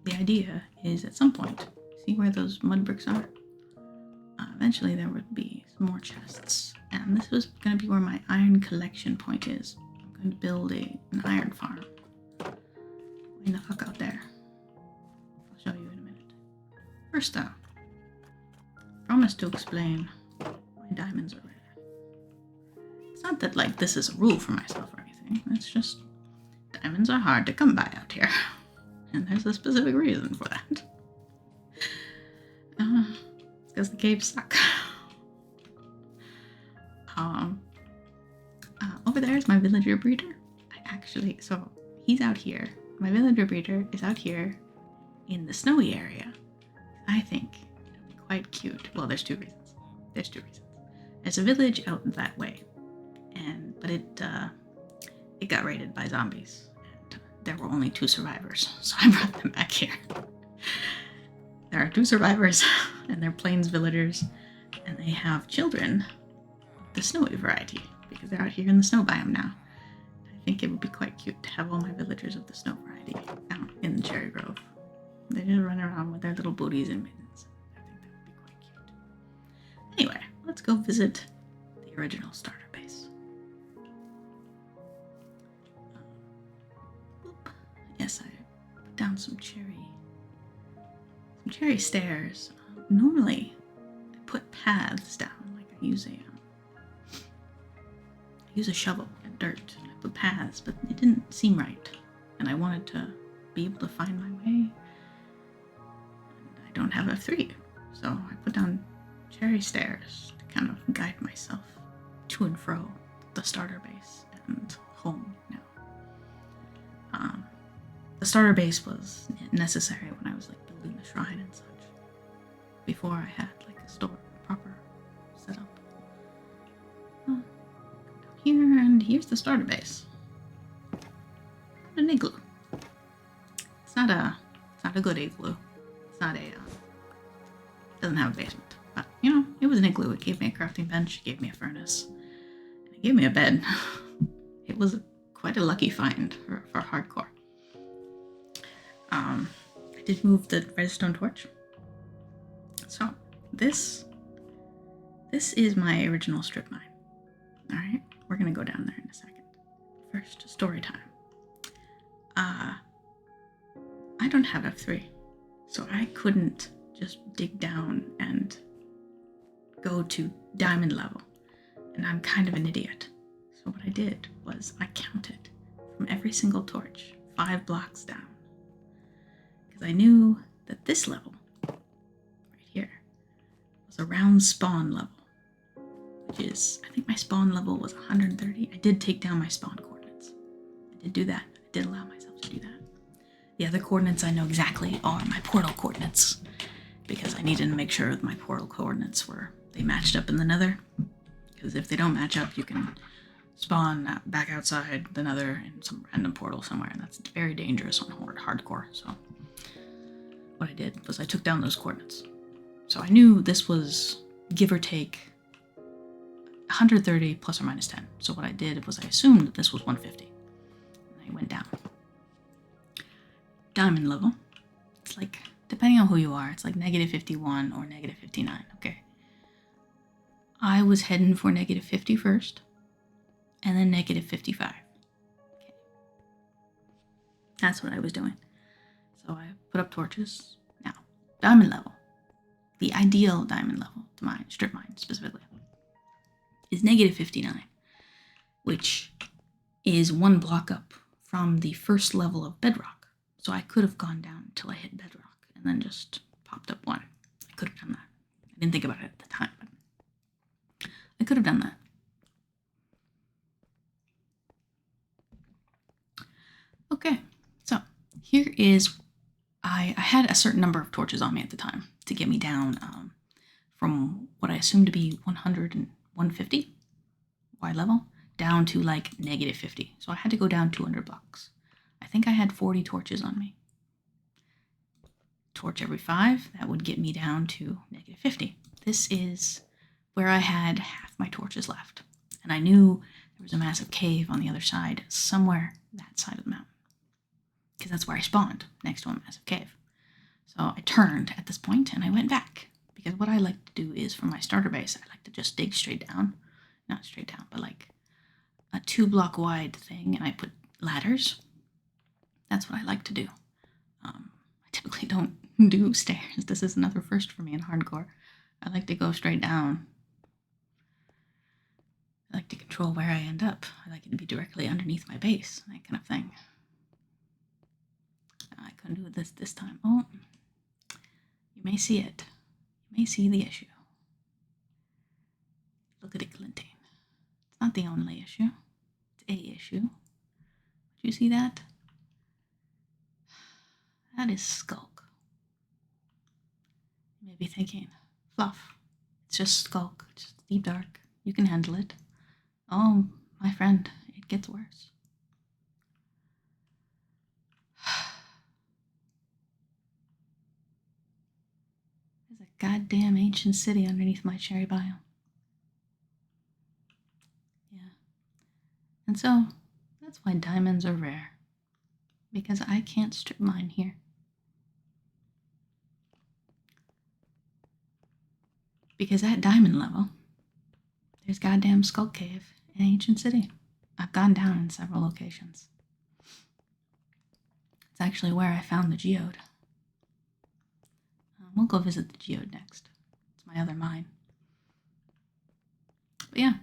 The idea is at some point, see where those mud bricks are? Eventually there would be some more chests. And this was going to be where my iron collection point is. I'm going to build an iron farm. Way the fuck out there. I'll show you in a minute. First though, promise to explain why diamonds are rare. It's not that like this is a rule for myself or anything. It's just diamonds are hard to come by out here. And there's a specific reason for that. It's because the caves suck. Over there is my villager breeder. So he's out here. My villager breeder is out here in the snowy area. I think it'll be quite cute. Well, there's two reasons. There's a village out that way, but it got raided by zombies, and there were only 2 survivors, so I brought them back here. There are 2 survivors, and they're plains villagers, and they have children of the snowy variety, because they're out here in the snow biome now. I think it would be quite cute to have all my villagers of the snow variety out in the cherry grove. They just run around with their little booties and mittens. I think that would be quite cute. Anyway, let's go visit the original starter base. Yes, I put down some cherry stairs. Normally, I put paths down. Like I use a shovel and dirt. And I put paths, but it didn't seem right, and I wanted to be able to find my way. I don't have F3, so I put down cherry stairs to kind of guide myself to and fro the starter base and home now. The starter base was necessary when I was like building the shrine and such. Before I had like a proper setup. Down here, and here's the starter base. An igloo. It's not a good igloo. It's not doesn't have a basement. But, you know, it was an igloo. It gave me a crafting bench, it gave me a furnace, and it gave me a bed. It was quite a lucky find for hardcore. I did move the redstone torch. So, this is my original strip mine. Alright, we're gonna go down there in a second. First, story time. I don't have F3, so I couldn't just dig down and go to diamond level, and I'm kind of an idiot. So what I did was I counted from every single torch 5 blocks down. because I knew that this level, right here, was around spawn level, which is, I think my spawn level was 130. I did take down my spawn coordinates. I did do that. I did allow myself to do that. The other coordinates I know exactly are my portal coordinates, because I needed to make sure that my portal coordinates they matched up in the nether. Because if they don't match up, you can spawn back outside the nether in some random portal somewhere, and that's very dangerous on hardcore. So what I did was I took down those coordinates. So I knew this was give or take 130 plus or minus 10. So what I did was I assumed that this was 150. And I went down. Diamond level. It's like, depending on who you are, it's like negative 51 or negative 59. Okay. I was heading for negative 50 first, and then negative 55. Okay. That's what I was doing. So I put up torches. Now, diamond level. The ideal diamond level to mine, strip mine specifically, is negative 59, which is one block up from the first level of bedrock. So I could have gone down until I hit bedrock and then just popped up one. I could have done that. I didn't think about it at the time, but I could have done that. Okay, so here is, I had a certain number of torches on me at the time to get me down from what I assumed to be 100 and 150 wide level down to like negative 50. So I had to go down 200 blocks. I think I had 40 torches on me. Torch every 5, that would get me down to negative 50. This is where I had half my torches left. And I knew there was a massive cave on the other side, somewhere that side of the mountain. Because that's where I spawned, next to a massive cave. So I turned at this point and I went back. Because what I like to do is, from my starter base, I like to just dig straight down. Not straight down, but like a 2-block wide thing, and I put ladders. That's what I like to do. I typically don't do stairs. This is another first for me in hardcore. I like to go straight down. I like to control where I end up. I like it to be directly underneath my base, that kind of thing. I couldn't do this time. Oh, you may see it. You may see the issue. Look at it glinting. It's not the only issue. It's a issue. Do you see that? That is Skulk. You may be thinking, Fluff, it's just Skulk, it's just deep dark. You can handle it. Oh, my friend, it gets worse. There's a goddamn ancient city underneath my cherry biome. Yeah. And so, that's why diamonds are rare. Because I can't strip mine here. Because at diamond level, there's goddamn Skull Cave in Ancient City. I've gone down in several locations. It's actually where I found the geode. We'll go visit the geode next. It's my other mine. But yeah,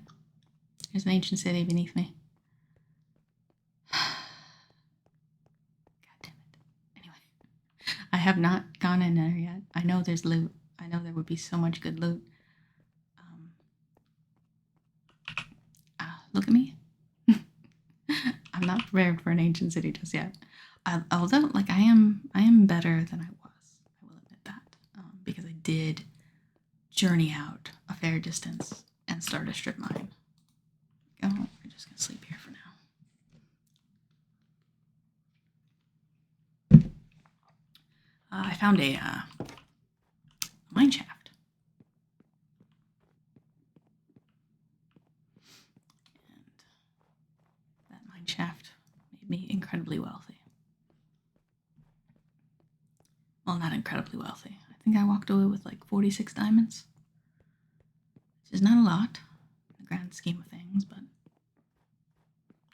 there's an ancient city beneath me. God damn it. Anyway, I have not gone in there yet. I know there's loot. I know there would be so much good loot. Look at me. I'm not prepared for an ancient city just yet. Although, like, I am better than I was. I will admit that, because I did journey out a fair distance and start a strip mine. Oh, we're just gonna sleep here for now. I found a mine shaft. And that mine shaft made me incredibly wealthy. Well, not incredibly wealthy. I think I walked away with like 46 diamonds. Which is not a lot in the grand scheme of things, but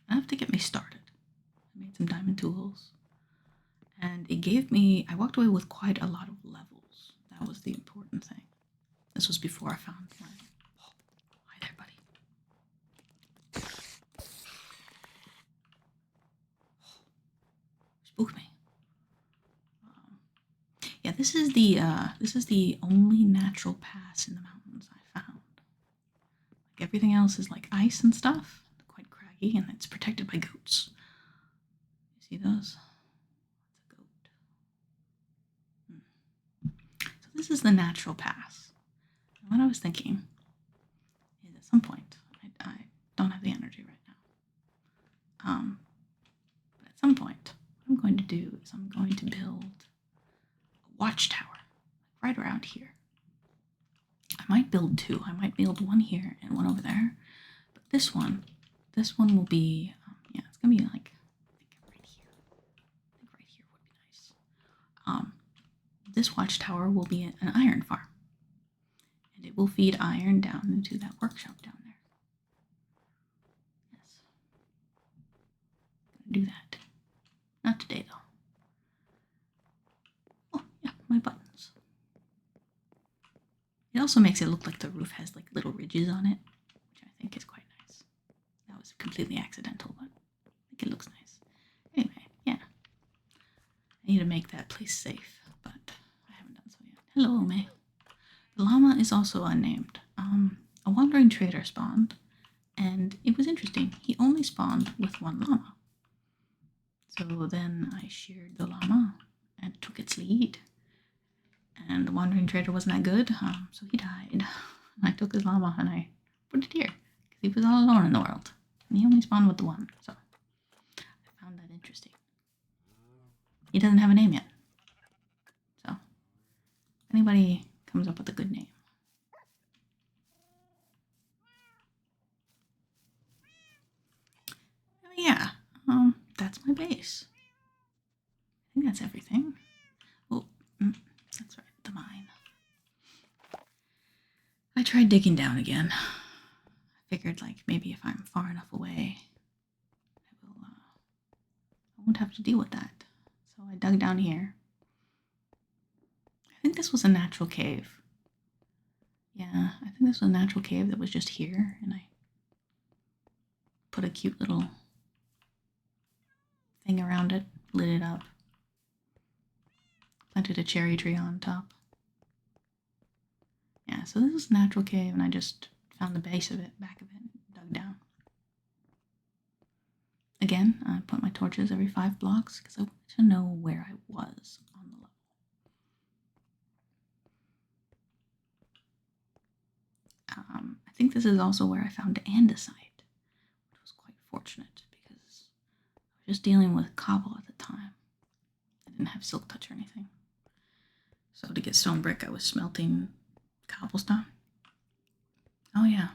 enough to get me started. I made some diamond tools. And it gave me, I walked away with quite a lot of levels. That was the important thing. This was before I found my, oh, hi there, buddy. Spook me. this is the only natural pass in the mountains I found. Like everything else is like ice and stuff, quite craggy, and it's protected by goats. You see those? That's a goat. So this is the natural pass. And what I was thinking is at some point, I don't have the energy right now. But at some point, what I'm going to do is I'm going to build a watchtower right around here. I might build two. I might build one here and one over there. But this one will be, yeah, it's going to be like, I think right here. I think right here would be nice. This watchtower will be an iron farm. And it will feed iron down into that workshop down there. Yes. I'm going to do that. Not today, though. Oh, yeah, my buttons. It also makes it look like the roof has like little ridges on it, which I think is quite nice. That was completely accidental, but I think it looks nice. Anyway, yeah. I need to make that place safe, but I haven't done so yet. Hello, May. The llama is also unnamed. A wandering trader spawned, and it was interesting. He only spawned with one llama. So then I sheared the llama and took its lead. And the wandering trader wasn't that good, so he died. And I took his llama and I put it here, because he was all alone in the world. And he only spawned with the one, so I found that interesting. He doesn't have a name yet. So, if anybody comes up with a good name. Yeah, that's my base. I think that's everything. Oh, that's right, the mine. I tried digging down again. I figured, like, maybe if I'm far enough away, I won't have to deal with that. So I dug down here. I think this was a natural cave. Yeah, I think this was a natural cave that was just here, and I put a cute little thing around it, lit it up, planted a cherry tree on top. Yeah, so this is a natural cave, and I just found the base of it, back of it, and dug down. Again, I put my torches every 5 blocks, because I wanted to know where I was on the level. I think this is also where I found andesite, which was quite fortunate, because I was just dealing with cobble at the time. I didn't have silk touch or anything. So to get stone brick, I was smelting cobblestone. Oh yeah.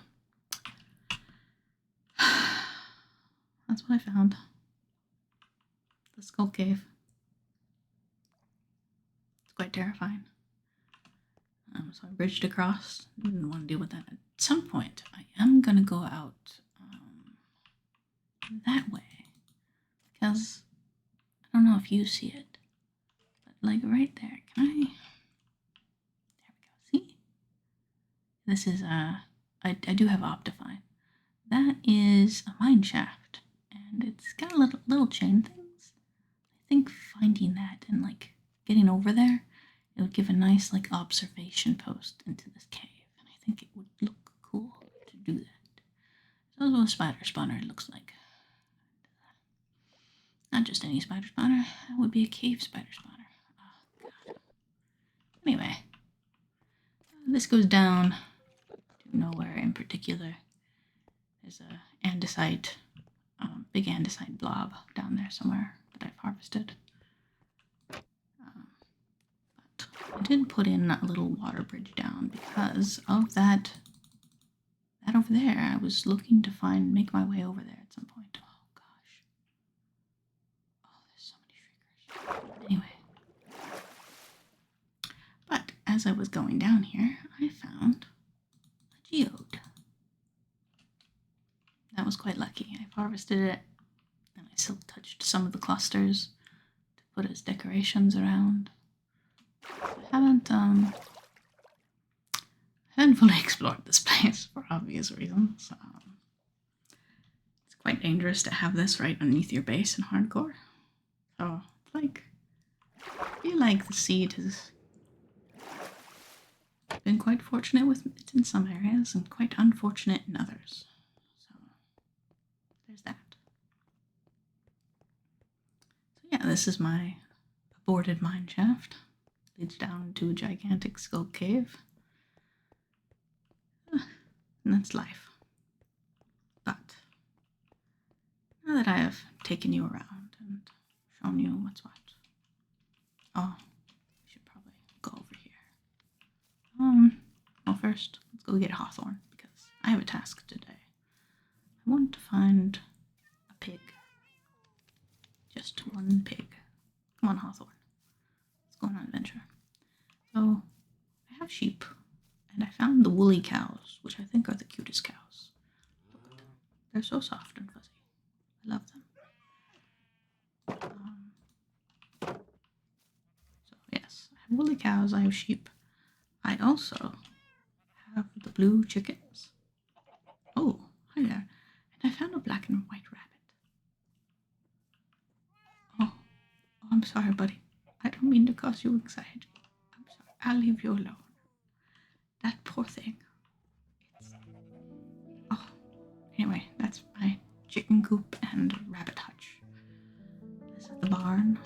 That's what I found. The skull cave. It's quite terrifying. So I bridged across. Didn't want to deal with that. At some point, I am going to go out that way. Because I don't know if you see it. But like right there. Can I? There we go. See? This is, I do have Optifine. That is a mine shaft. And it's got a little chain things. I think finding that and like getting over there, it would give a nice like observation post into this cave, and I think it would look cool to do that. So that's what a spider spawner looks like. Not just any spider spawner, that would be a cave spider spawner. Oh, God. Anyway, this goes down to nowhere in particular. There's a andesite, big andesite blob down there somewhere that I've harvested. I did put in a little water bridge down because of that over there. I was looking to make my way over there at some point. Oh gosh. Oh, there's so many shriekers. Anyway. But as I was going down here, I found a geode. That was quite lucky. I've harvested it, and I silk touched some of the clusters to put as decorations around. I haven't fully explored this place for obvious reasons. It's quite dangerous to have this right underneath your base in hardcore. So it's like, I feel like the seed has been quite fortunate with it in some areas and quite unfortunate in others. So there's that. So yeah, this is my aborted mine shaft. Leads down into a gigantic skull cave. And that's life. But now that I have taken you around and shown you what's what, oh, we should probably go over here. Well, first, let's go get Hawthorne, because I have a task today. I want to find a pig. Just one pig. Come on, Hawthorne. Let's go on an adventure. So, I have sheep, and I found the woolly cows, which I think are the cutest cows. Look at them. They're so soft and fuzzy. I love them. So, yes, I have woolly cows, I have sheep. I also have the blue chickens. Oh, hi there. And I found a black and white rabbit. Oh, I'm sorry, buddy. I don't mean to cause you anxiety. I'm sorry. I'll leave you alone. That poor thing. Oh, anyway, that's my chicken coop and rabbit hutch. This is the barn,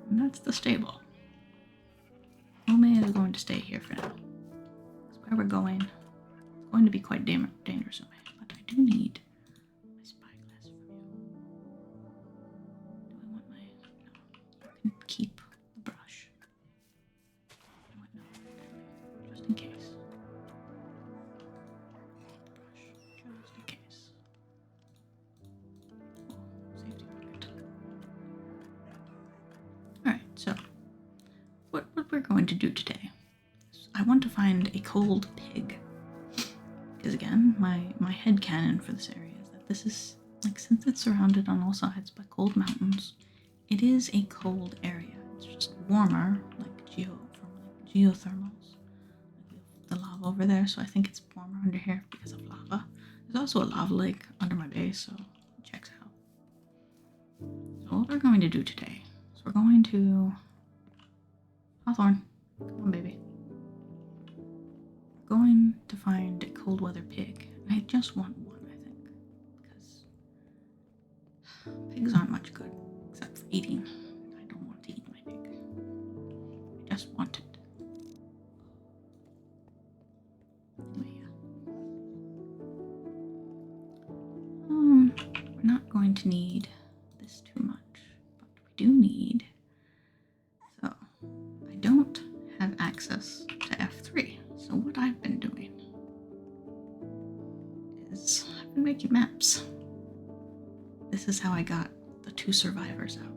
and that's the stable. Ome is going to stay here for now. Because where we're going, it's going to be quite dangerous, Ome. But I do need my spyglass from you. Do I want my... No. You can keep the brush. You know what? No. Just in case. Brush. Just in case. Oh, safety pocket. Alright, so what we're going to do today is I want to find a cold pig. Because again, my headcanon for this area is that this is, like, since it's surrounded on all sides by cold mountains, it is a cold area. It's just warmer, like geothermals. Like the lava over there, so I think it's warmer under here because of lava. There's also a lava lake under my base, so it checks out. So what we're going to do today is we're going to... Hawthorne, come on, baby. We're going to find a cold weather pig. And I just want one, I think. Because pigs aren't much good, except for eating. I don't want to eat my pig. I just want it. Anyway, yeah. We're not going to need this too much, but we do need... So, I don't have access to F3. So what I've been doing is I've been making maps. This is how I got the 2 survivors out.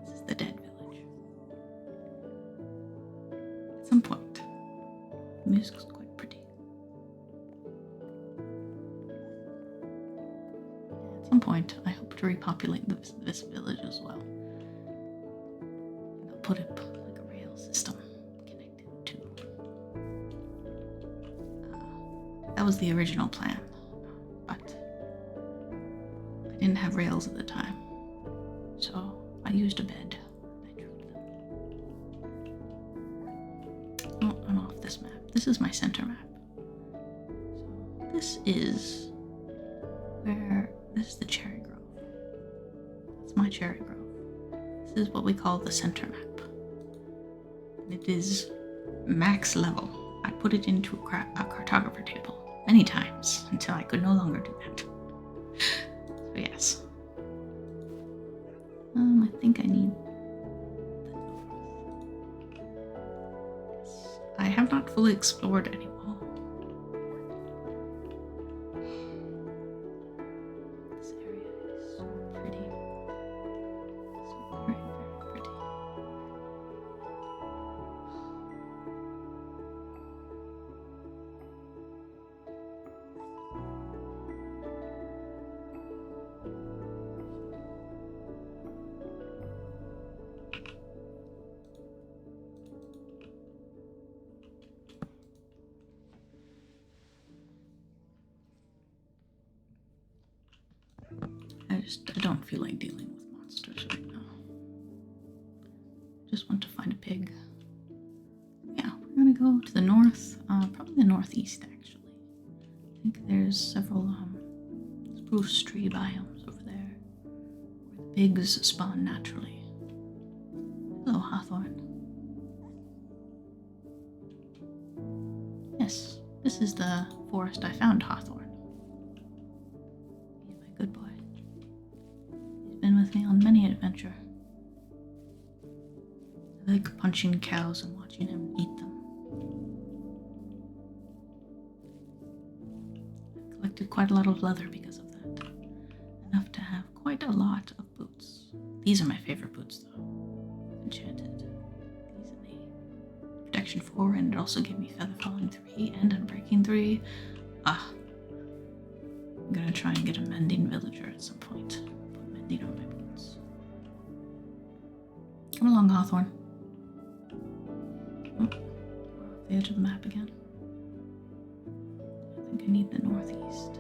This is the dead village. At some point, the music's quite pretty. At some point, I hope to repopulate this village as well. And I'll put it like a rail system connected to. That was the original plan, but I didn't have rails at the time, so I used a bed. I drew them. Oh, I'm off this map. This is my center map. So this is the cherry grove. That's my cherry grove. This is what we call the center map. And it is max level. I put it into a cartographer table many times until I could no longer do that. So yes. I think I need the north. Yes. I have not fully explored any wall. This area is so pretty. So very, very pretty. I don't feel like dealing with monsters right now. Just want to find a pig. Yeah, we're gonna go to the north, probably the northeast actually. I think there's several spruce tree biomes over there where the pigs spawn naturally. Hello, Hawthorne. Yes, this is the forest I found Hawthorne. He's my good boy. He's been with me on many an adventure. I like punching cows and watching him eat them. I collected quite a lot of leather because of that. Enough to have quite a lot of boots. These are my favorite boots though. Enchanted. These are the protection 4, and it also gave me feather falling 3 and unbreaking 3. I'm gonna try and get a mending villager at some point. Put mending on my boots. Come along, Hawthorne. Oh, we're off the edge of the map again. I think I need the northeast.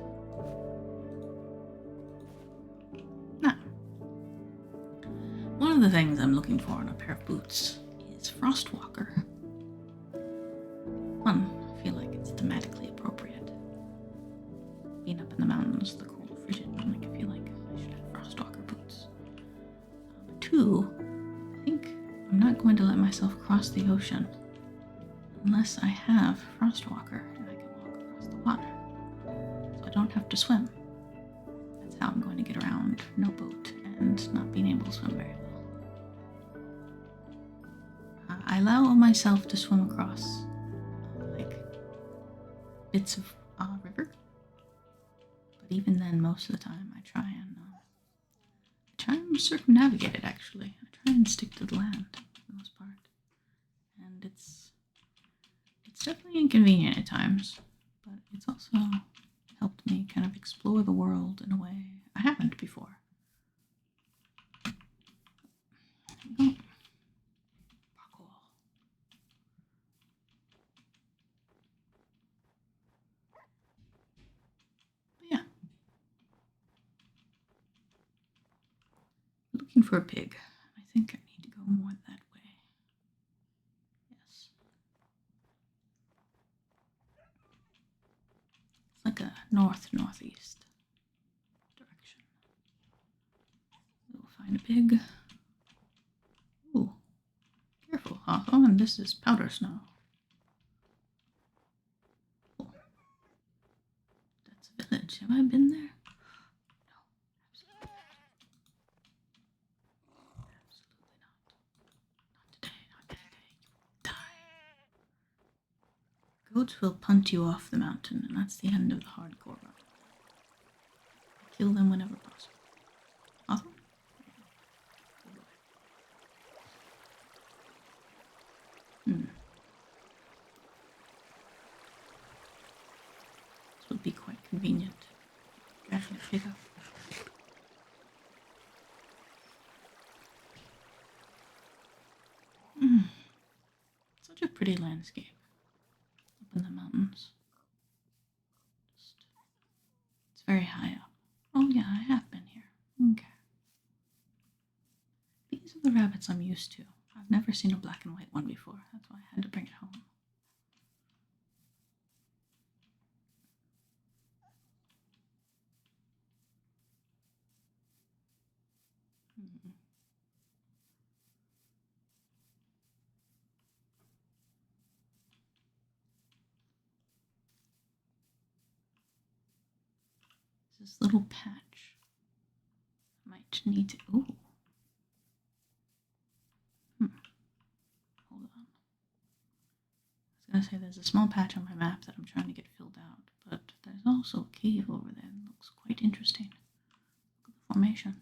Now, one of the things I'm looking for in a pair of boots is Frostwalker. One, I feel like it's thematically appropriate. Being up in the mountains, the cold, frigid, like I feel like I should have Frostwalker boots. 2, I think I'm not going to let myself cross the ocean unless I have Frostwalker and I can walk across the water. So I don't have to swim. That's how I'm going to get around no boat and not being able to swim very well. I allow myself to swim across like bits of river, but even then, most of the time, I try and circumnavigate it. Actually, I try and stick to the land for the most part, and it's definitely inconvenient at times, but it's also helped me kind of explore the world in a way I haven't before. Oh. Looking for a pig. I think I need to go more that way. Yes. It's like a north-northeast direction. We'll find a pig. Ooh. Careful, Hawthorne. This is powder snow. Oh. That's a village. Have I been there? Goats will punt you off the mountain, and that's the end of the hardcore run. Kill them whenever possible. Awesome. This would be quite convenient. Actually, pick up. Such a pretty landscape. In the mountains. It's very high up. Oh yeah, I have been here. Okay. These are the rabbits I'm used to. I've never seen a black and white one before. That's why I had to bring it home. This little patch. I might need to. Ooh. Hold on. I was gonna say there's a small patch on my map that I'm trying to get filled out, but there's also a cave over there that looks quite interesting. Look at the formation.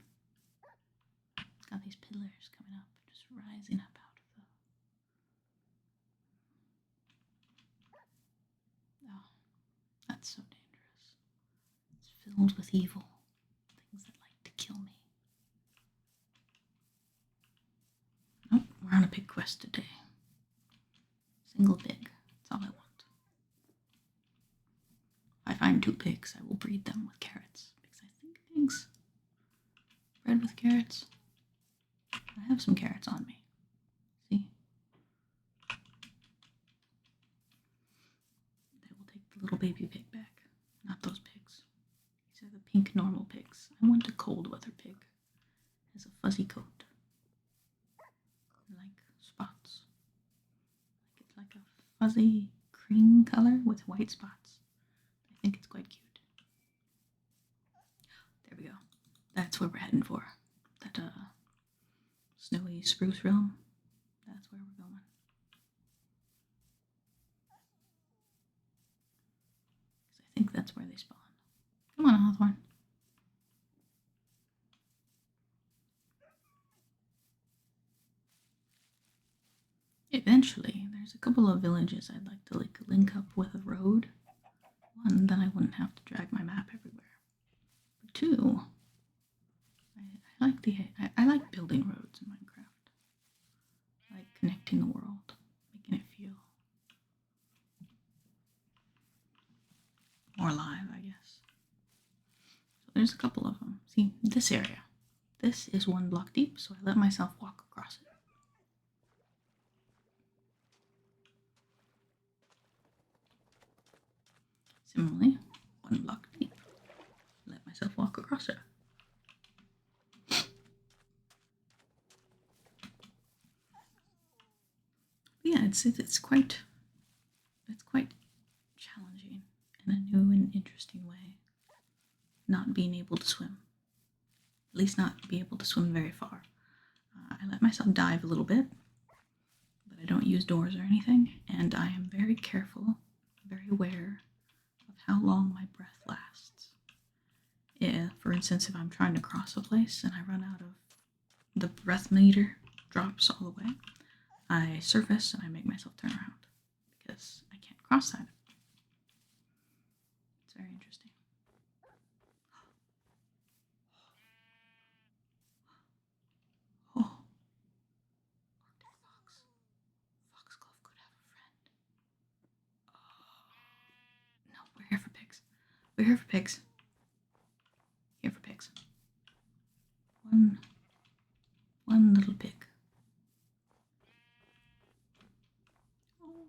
It's got these pillars coming up, just rising up out of the. Oh, that's so dangerous. It's filled with evil. Things that like to kill me. Nope, we're on a pig quest today. Single pig. That's all I want. If I find 2 pigs, I will breed them with carrots. Because I think pigs bred with carrots. I have some carrots on me. See? baby pig back. Not those pigs. These are the pink normal pigs. I want a cold weather pig. It has a fuzzy coat. Like spots. It's like a fuzzy cream color with white spots. I think it's quite cute. There we go. That's where we're heading for. That snowy spruce realm. That's where we're going. I think that's where they spawn. Come on, Hawthorne. Eventually, there's a couple of villages I'd like to link up with a road. One, then I wouldn't have to drag my map everywhere. But two, I like building roads in Minecraft. I like connecting the world, making it feel more alive, I guess. So there's a couple of them. See, this area. This is 1 block deep, so I let myself walk across it. Similarly, 1 block deep. Let myself walk across it. Yeah, it's quite challenging in a new and interesting way. Not being able to swim, at least not be able to swim very far. I let myself dive a little bit, but I don't use doors or anything, and I am very careful, very aware of how long my breath lasts. Yeah, for instance, if I'm trying to cross a place and I run out of the breath meter drops all the way, I surface and I make myself turn around because I can't cross that. It's very interesting. Oh, Arctic fox. Foxglove could have a friend. No, we're here for pigs. We're here for pigs. Here for pigs. One little pig. Oh,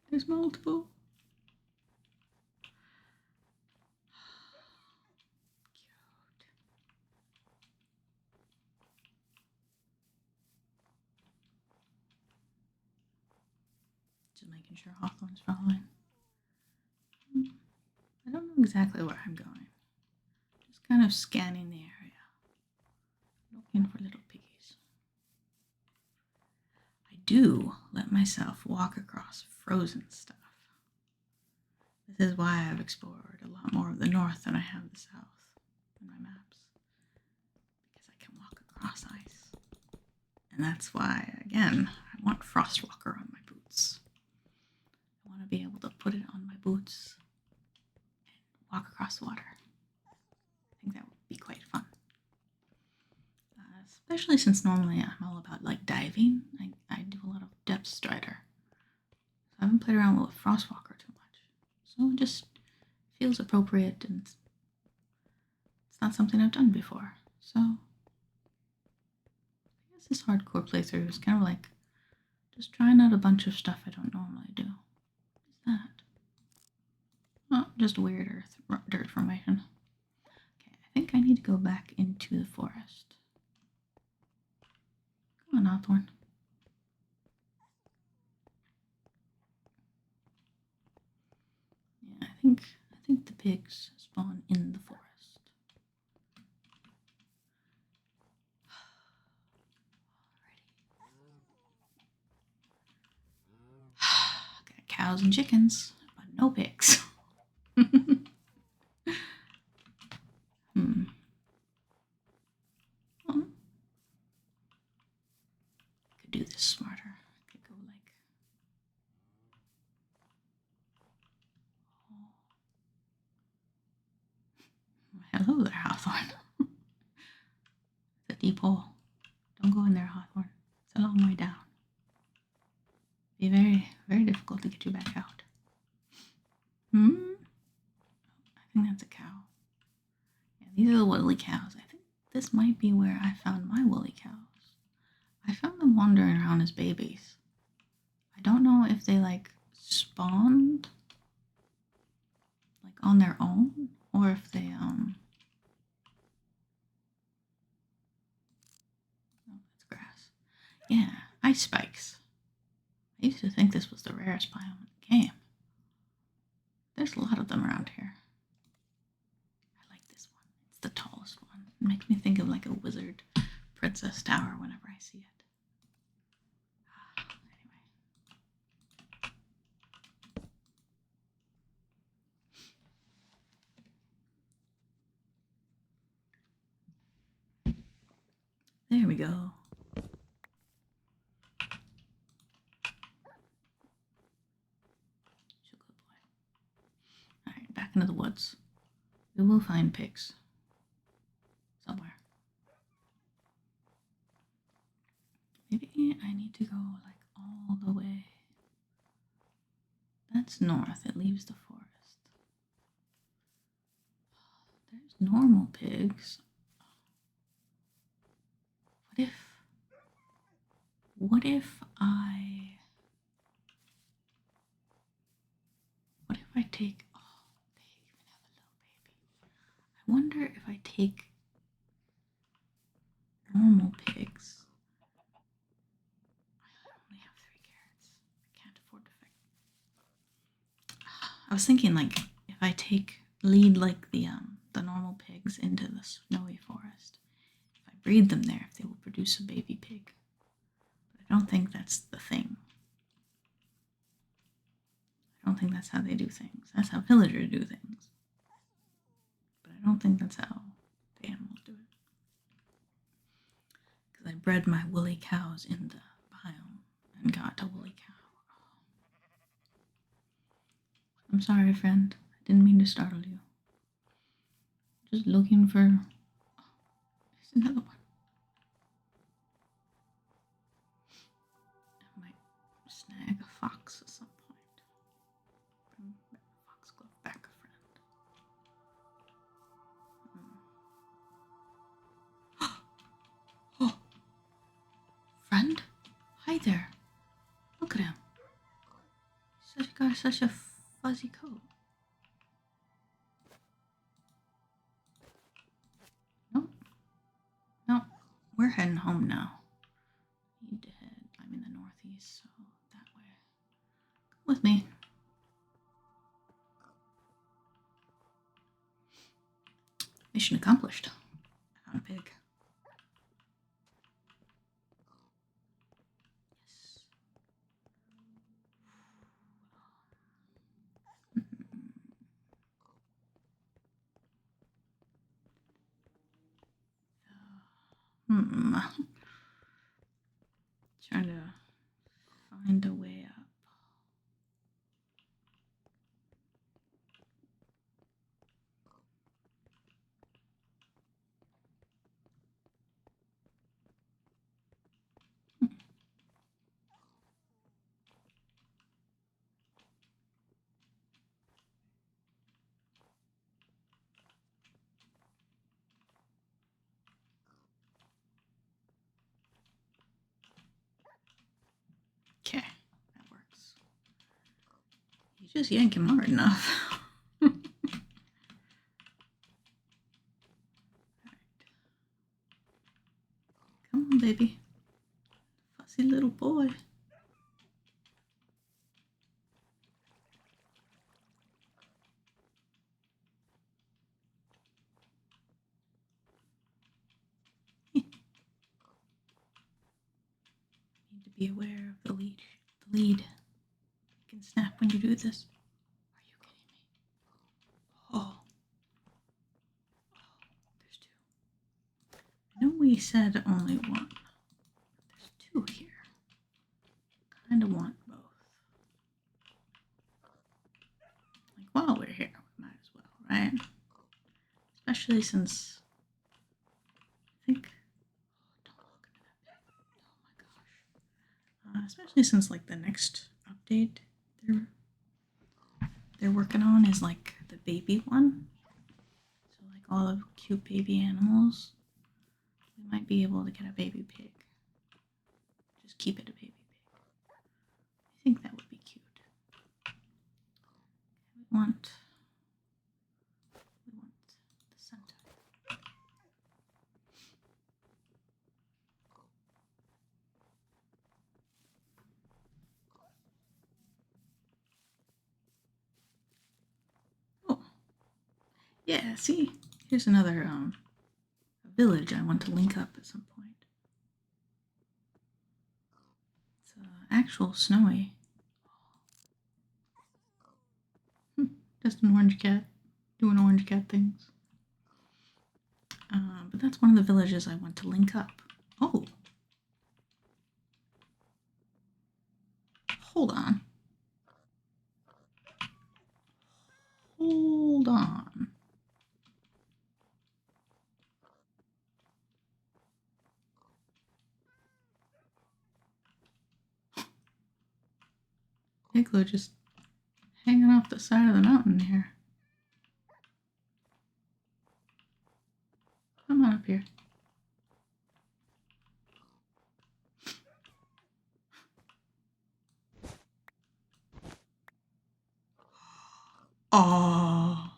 there's multiple. Cute. Just making sure Hawthorne's following. I don't know exactly where I'm going. Just kind of scanning the area. Looking for little piggies. I do let myself walk across frozen stuff. This is why I've explored a lot more of the north than I have the south in my maps. Because I can walk across ice. And that's why, again, I want Frostwalker on my boots. I want to be able to put it on my boots and walk across the water. I think that would be quite fun. Especially since normally I'm all about like diving. I do a lot of depth strider. So I haven't played around with Frostwalker too much. So it just feels appropriate and it's not something I've done before. So I guess this hardcore playthrough is kind of like just trying out a bunch of stuff I don't normally do. What's that? Oh, just weird dirt formation. Okay, I think I need to go back into the forest. Come on, Hawthorne. Yeah, I think the pigs spawn in the forest. Got cows and chickens, but no pigs. Well, could do this smarter. Could go like. Oh. Hello there, Hawthorne. It's a deep hole. Don't go in there, Hawthorne. It's a long way down. Be very, very difficult to get you back out. I think that's a cow. Yeah, these are the woolly cows. I think this might be where I found my woolly cows. I found them wandering around as babies. I don't know if they like spawned on their own, or if they oh, that's grass. Yeah, ice spikes. I used to think this was the rarest biome in the game. There's a lot of them around here. I like this one. It's the tallest one. It makes me think of like a wizard princess tower whenever I see it. There we go. Good boy. Alright, back into the woods. We will find pigs. Somewhere. Maybe I need to go like all the way. That's north. It leaves the forest. There's normal pigs. What if I take, oh, they even have a little baby. I wonder if I take normal pigs. I only have 3 carrots. I can't afford to fix. I was thinking like if I lead like the normal pigs into the snowy forest, if I breed them there, if they will produce a baby pig. But I don't think that's the thing. I don't think that's how they do things. That's how villagers do things. But I don't think that's how the animals do it. Because I bred my woolly cows in the biome and got a woolly cow. I'm sorry, friend. I didn't mean to startle you. Just looking for... Oh, there's another one. I might snag a fox at some point. Bring that foxglove back, friend. Oh! Friend? Hi there. Look at him. He's got such a fuzzy coat. Nope. Nope. We're heading home now. Need to head. I'm in the northeast, so that way. Come with me. Mission accomplished. I found a pig. Yes. Trying to find a way up. Okay, that works. You just yank him hard enough. Right. Come on, baby. Fussy little boy. Need to be aware of the lead. The lead can snap when you do this. Are you kidding me? Oh. There's 2. I know we said only 1. There's 2 here. Kind of want both. Like, while we're here, we might as well, right? Especially since I think... don't look into that pig. Oh my gosh. Especially since like the next update they're working on is like the baby one. So like all the cute baby animals. We might be able to get a baby pig. Just keep it a baby pig. I think that would be cute. We want Yeah, see? Here's another village I want to link up at some point. It's actual snowy. Just an orange cat doing orange cat things. But that's one of the villages I want to link up. Oh. Hold on. Hold on. Igloo just hanging off the side of the mountain here. Come on up here. Oh.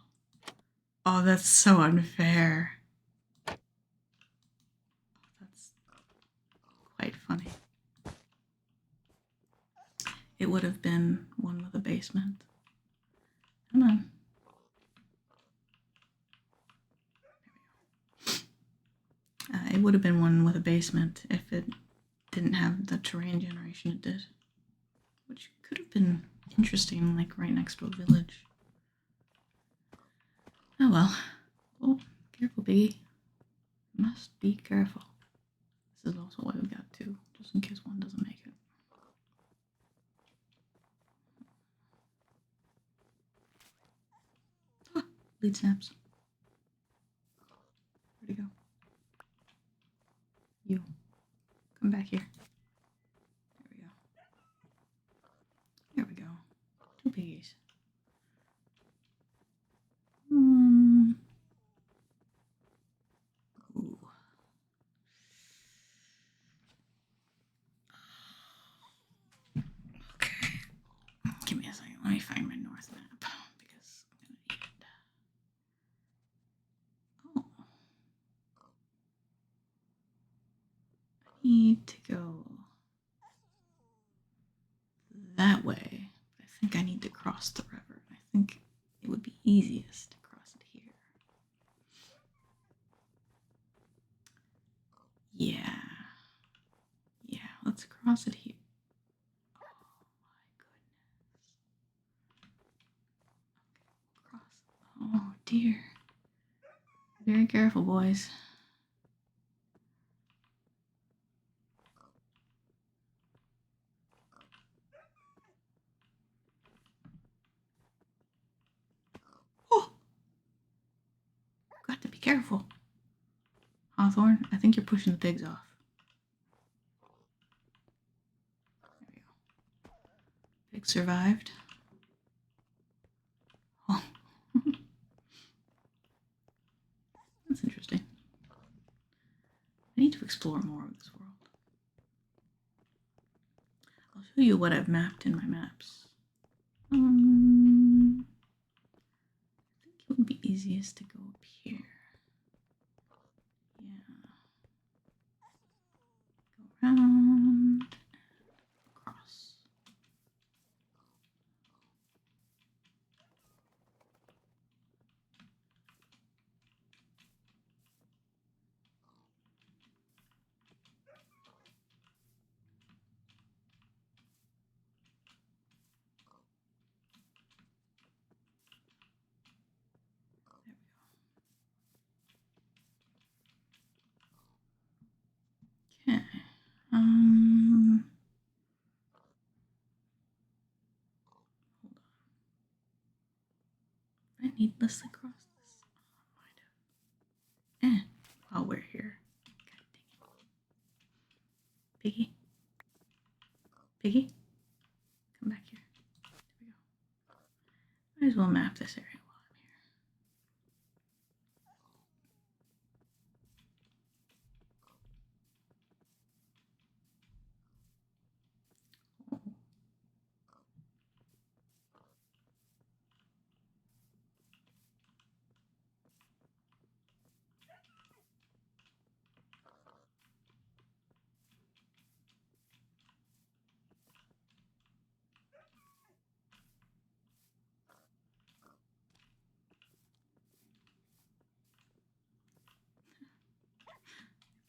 Oh, that's so unfair. That's quite funny. It would have been one with a basement. Come on. It would have been one with a basement if it didn't have the terrain generation it did. Which could have been interesting, like right next to a village. Oh well. Oh, careful, Biggie. Must be careful. This is also why we got two, just in case one doesn't make it. Ah, lead snaps. Where'd he go? You. Come back here. There we go. There we go. Two piggies. Ooh. Okay. Give me a second. Let me find my north map because I'm gonna need it. Oh. I need to go that way. I think I need to cross the river. I think it would be easiest to cross it here. Yeah. Yeah, let's cross it here. Oh my goodness. Okay, cross. Oh dear. Very careful, boys. Oh! Got to be careful. Hawthorne, I think you're pushing the pigs off. There we go. Pig survived. Oh. That's interesting. I need to explore more of this world. I'll show you what I've mapped in my maps. I think it would be easiest to go up here. Yeah. Go around. Across. There we go. Okay. Hold on. I needlessly cross this. Might have. While we're here. God dang it. Piggy. Piggy. Come back here. There we go. Might as well map this area while I'm here. Oh.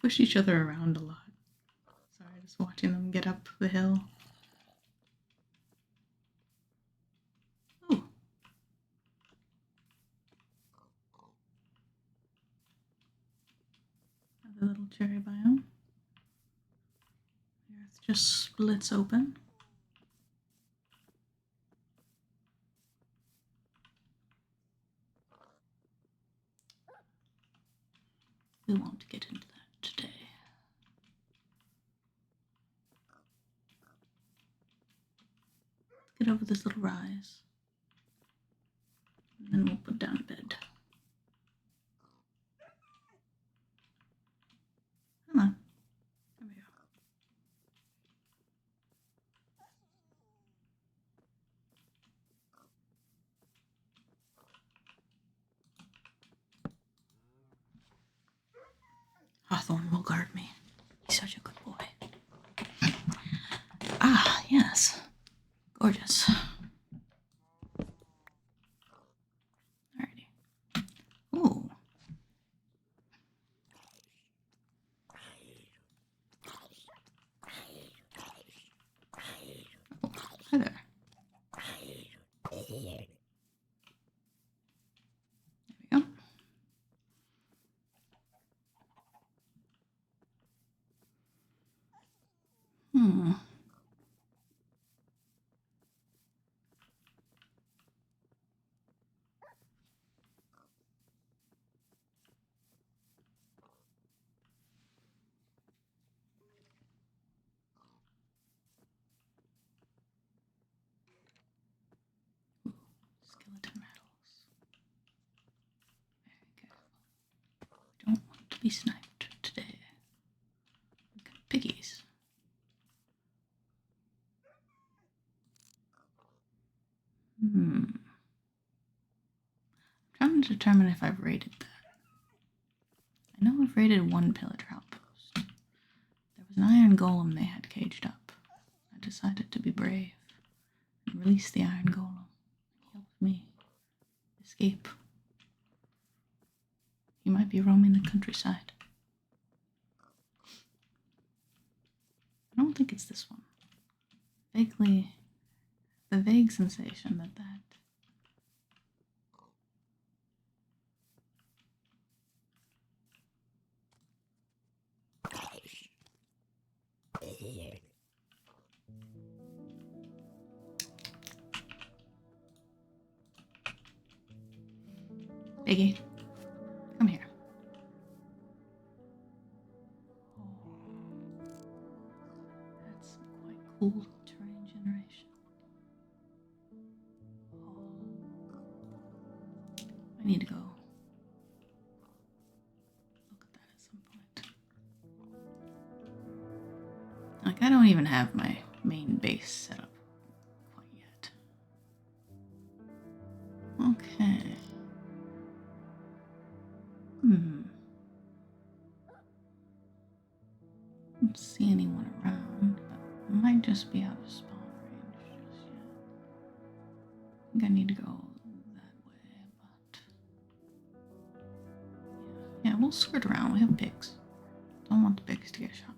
push each other around a lot. Sorry, just watching them get up the hill. Oh. Another little cherry biome. The earth just splits open. We won't get into that today. Get over this little rise. And then we'll put down a bed. Come on. There we go. Hawthorne will guard me. He's such a good boy. Ah, yes. Gorgeous. Alrighty. Ooh. Oh, hi there. There we go. Skeleton rattles. Very careful. We don't want to be sniped today. We've got piggies. I'm trying to determine if I've raided that. I know I've raided one pillager outpost. There was an iron golem they had caged up. I decided to be brave and release the iron golem. He helped me escape. He might be roaming the countryside. I don't think it's this one. Vaguely, the vague sensation that Biggie, come here. That's quite cool terrain generation. I need to go look at that at some point. Like, I don't even have my main base set up quite yet. Okay. Don't see anyone around, but I might just be out of spawn range just yet. I think I need to go that way, but yeah, we'll skirt around. We have pigs. Don't want the pigs to get shot.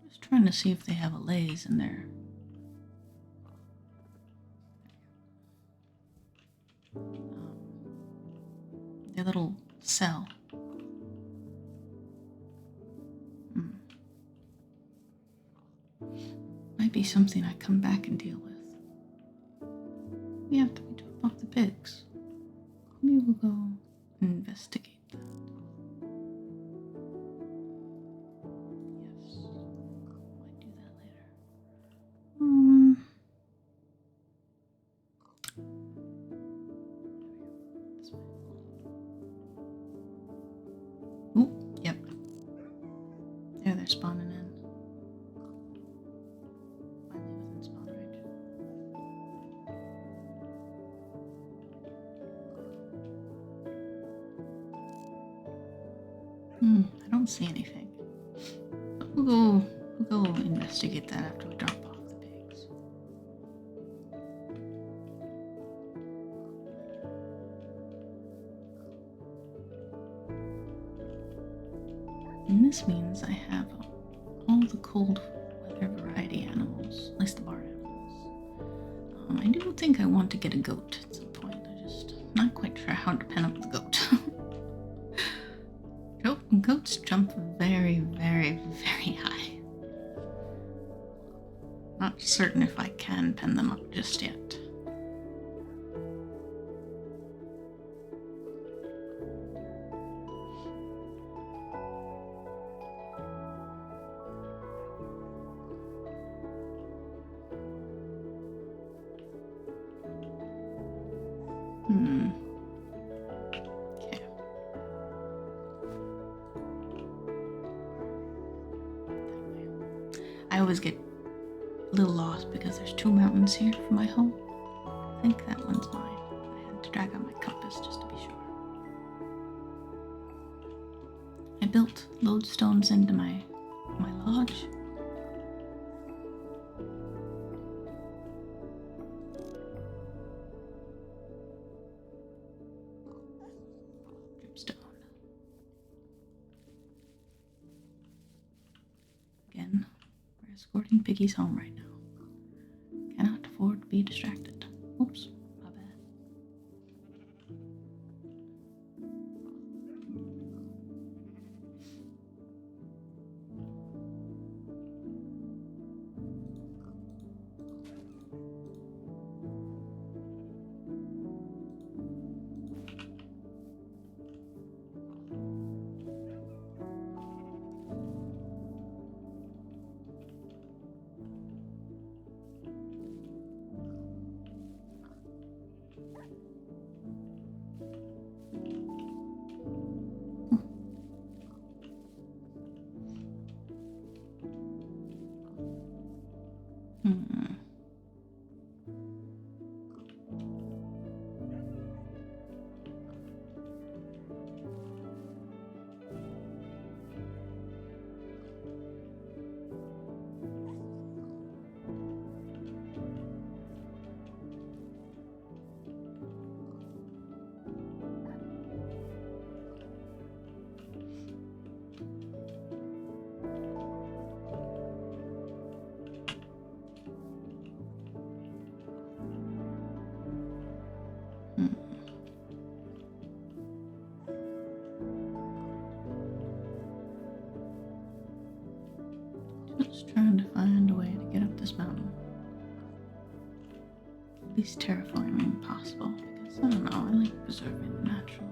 Just trying to see if they have a lays in there. Their little cell. Might be something I come back and deal with. We have to drop off the pigs. Maybe we'll go investigate that. Yes. Might do that later. This way. Ooh, yep. There, they're spawning in. Finally within spawn range. I don't see anything. But we'll go investigate that after we drop off the pigs. this means I have all the cold weather variety animals, at least the barn animals. I do think I want to get a goat at some point. I'm just not quite sure how to pen up the goat. Goats jump very, very, very high. Not certain if I can pen them up just yet. Okay. I always get a little lost because there's 2 mountains here for my home. I think that one's mine. I had to drag out my compass just to be sure. I built lodestones into my lodge. Dripstone. Again, we're escorting Piggy's home right now. Cannot afford to be distracted. Oops, my bad. Just trying to find a way to get up this mountain. At least terraforming possible, because I don't know, I like preserving the natural.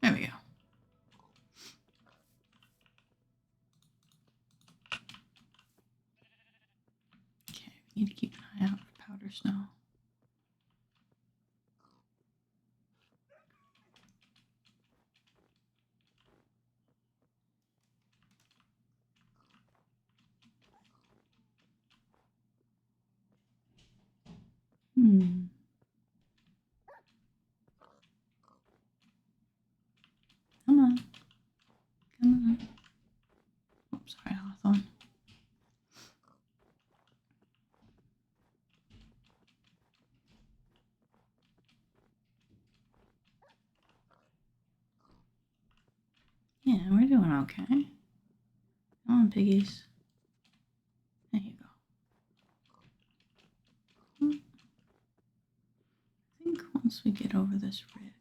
There we go. Okay, we need to keep an eye out for powder snow. Come on. Come on. Oh, sorry, Hawthorne. Yeah, we're doing okay. Come on, piggies. There you go. I think once we get over this ridge,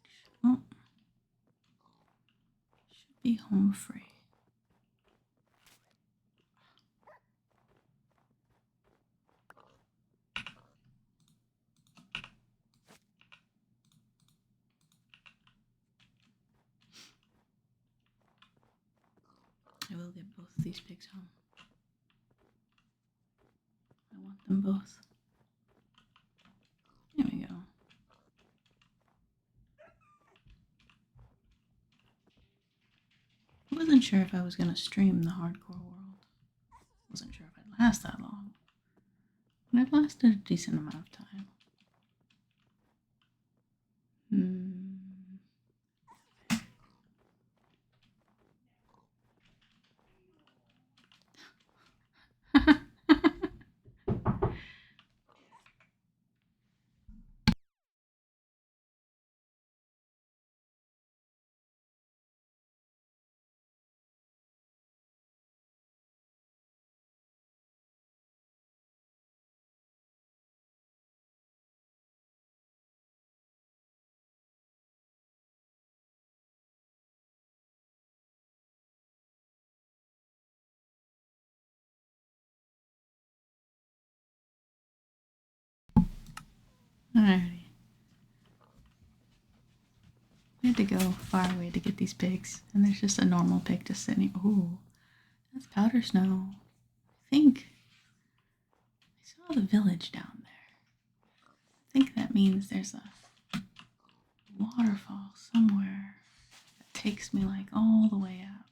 should be home free. I will get both of these pigs home. I want them both. There we go. I wasn't sure if I was going to stream the hardcore world. Wasn't sure if I'd last that long. But I've lasted a decent amount of time. Alrighty. We had to go far away to get these pigs, and there's just a normal pig just sitting. Ooh, that's powder snow. I think I saw the village down there. I think that means there's a waterfall somewhere that takes me like all the way up.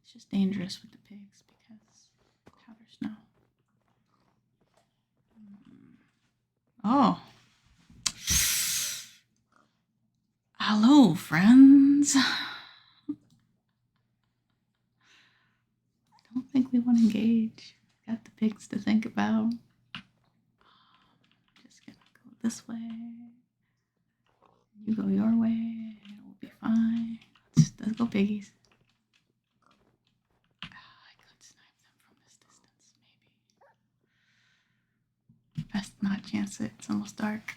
It's just dangerous with the pigs because powder snow. Oh. Hello, friends. I don't think we want to engage. Got the pigs to think about. Just gonna go this way. You go your way. We'll be fine. Let's go, piggies. I could snipe them from this distance, maybe. Best not chance it. It's almost dark.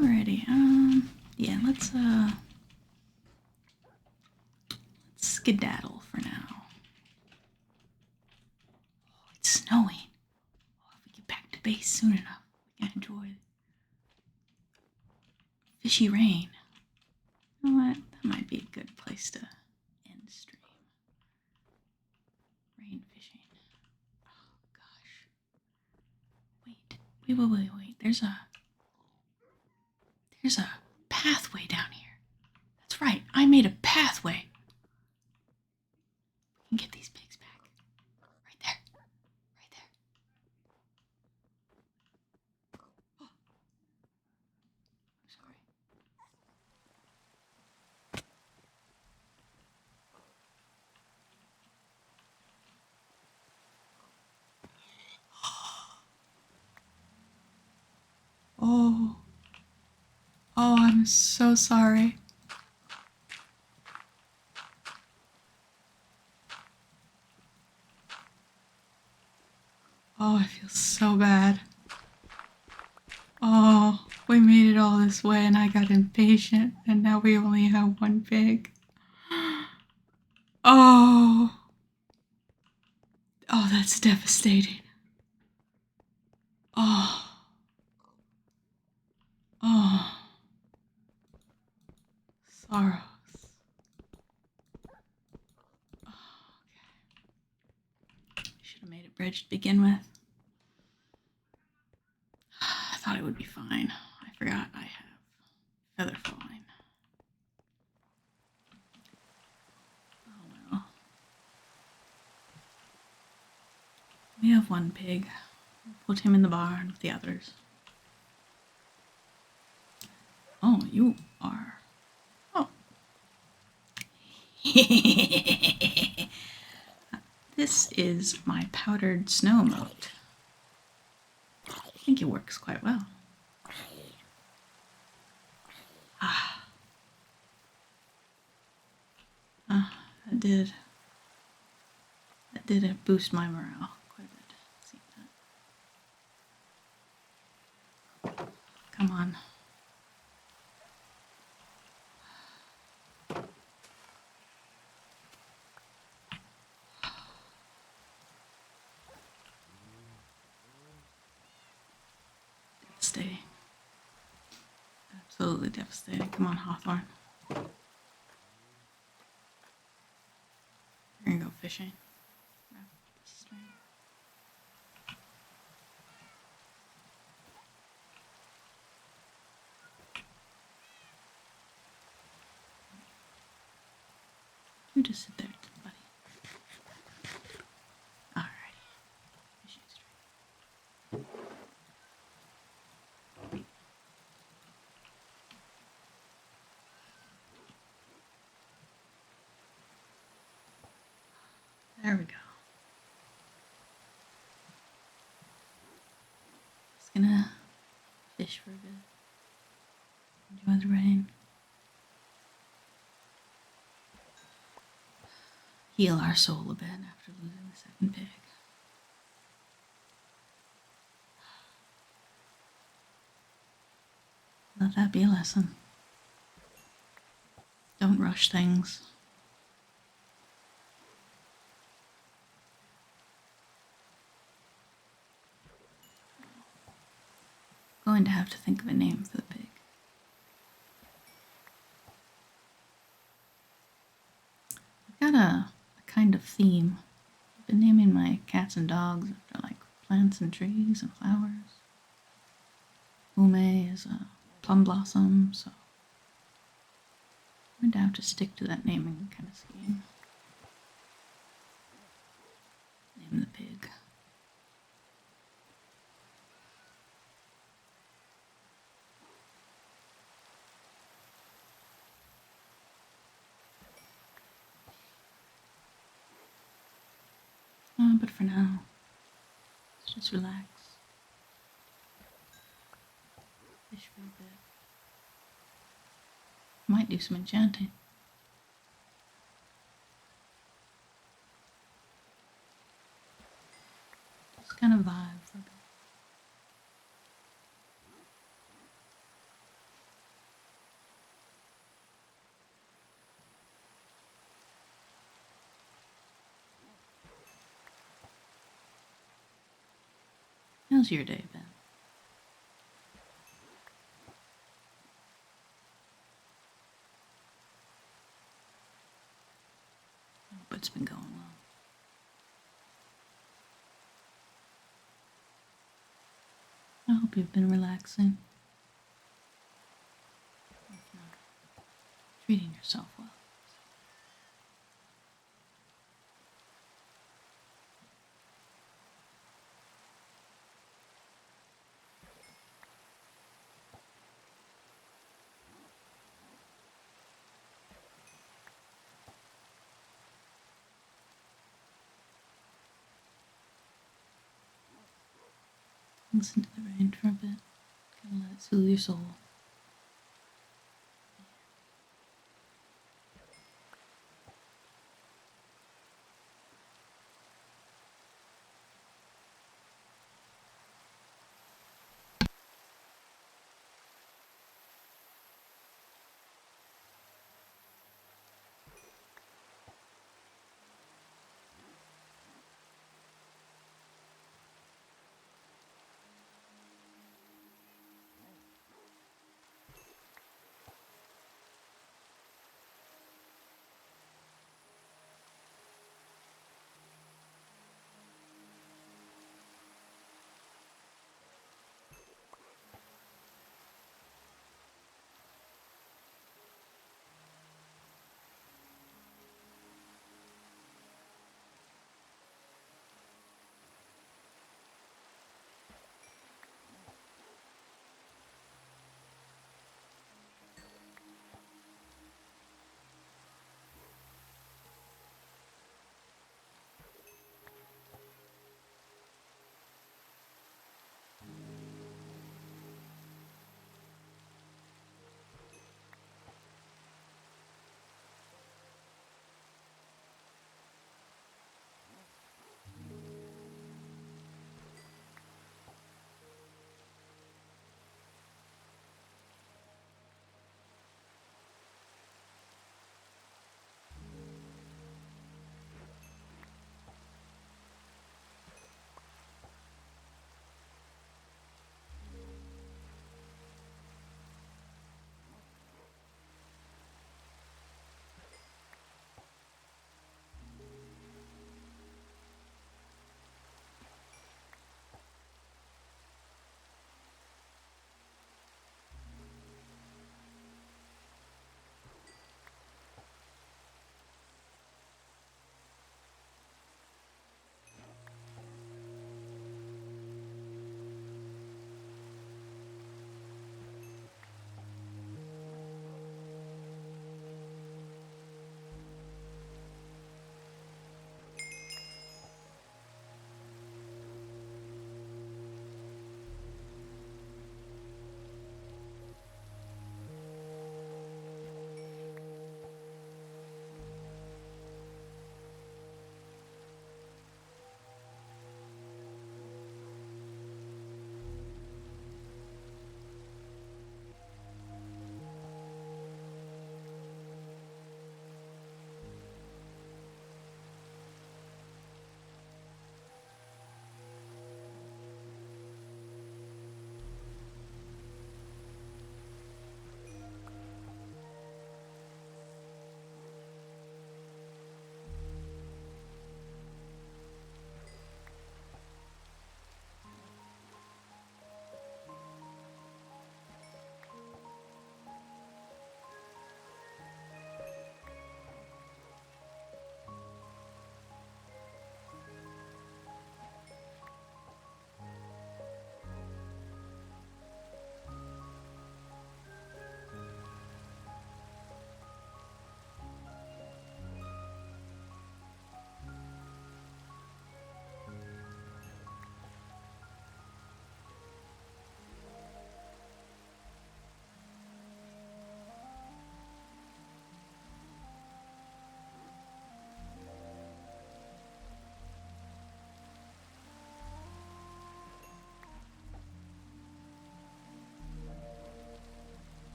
Alrighty, yeah, let's skedaddle for now. Oh, it's snowing. Oh, if we get back to base soon enough, we can enjoy fishy rain. You know what? That might be a good place to end stream. Rain fishing. Oh gosh. Wait. There's a pathway down here. That's right. I made a pathway. We can get these pigs back. Right there. Right there. Oh. I'm sorry. Oh. Oh, I'm so sorry. Oh, I feel so bad. Oh, we made it all this way and I got impatient and now we only have one pig. Oh. Oh, that's devastating. Oh. Oh. Sorrows. Oh, okay. Should have made a bridge to begin with. I thought it would be fine. I forgot I have feather falling. Oh well. We have one pig. We'll put him in the barn with the others. Oh, you are. Oh. This is my powdered snow moat. I think it works quite well. That did boost my morale quite a bit. See that? Come on. Devastating. Absolutely devastating. Come on, Hawthorne. We're gonna go fishing. You just sit there, buddy. Alrighty. Fishing straight. There we go. Just gonna fish for a bit. Enjoy the rain. heal our soul a bit after losing the second pig. Let that be a lesson. Don't rush things. Going to have to think of a name for the pig. I've got a kind of theme. I've been naming my cats and dogs after like plants and trees and flowers. Ume is a plum blossom, so I'm going to have to stick to that naming kind of scheme. Name the pig. But for now, let's just relax. Fish for a bit. Might do some enchanting. Just kind of vibe for a bit. How's your day been? I hope it's been going well. I hope you've been relaxing. If not, treating yourself well. Listen to the rain for a bit. Kind of let it soothe your soul.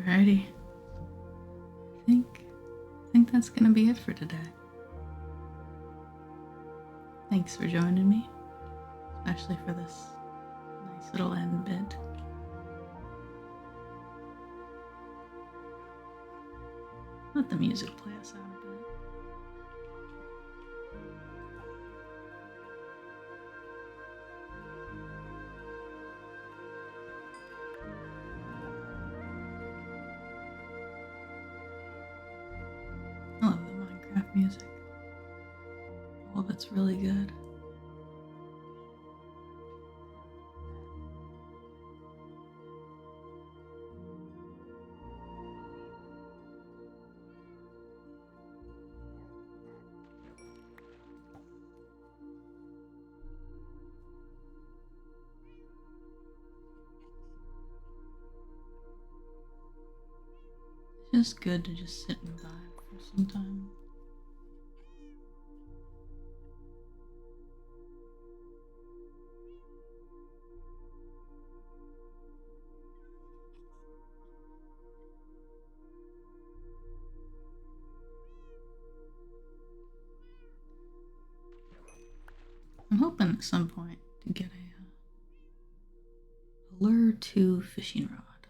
Alrighty. I think that's gonna be it for today. Thanks for joining me, especially for this nice little end bit. Let the music play us out a bit. I love the Minecraft music. All of it's really good. It's just good to just sit and vibe for some time. I'm hoping at some point to get a Lure 2 fishing rod.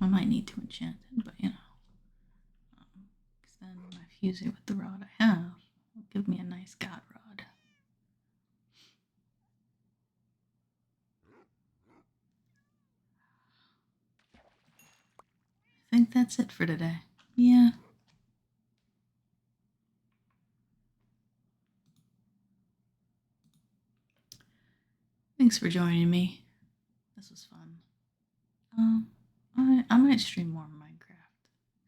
I might need to enchant it, but because then when I fuse it with the rod I have, it'll give me a nice god rod. I think that's it for today. Yeah. Thanks for joining me. This was fun. I might stream more Minecraft,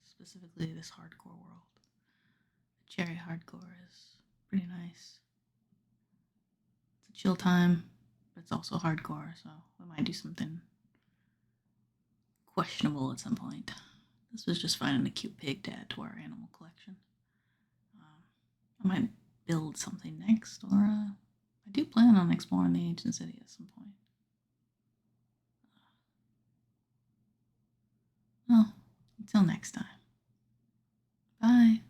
specifically this hardcore world. Cherry hardcore is pretty nice. It's a chill time, but it's also hardcore, so we might do something questionable at some point. This was just finding a cute pig to add to our animal collection. I might build something next, or I do plan on exploring the ancient city at some point. Well, until next time. Bye.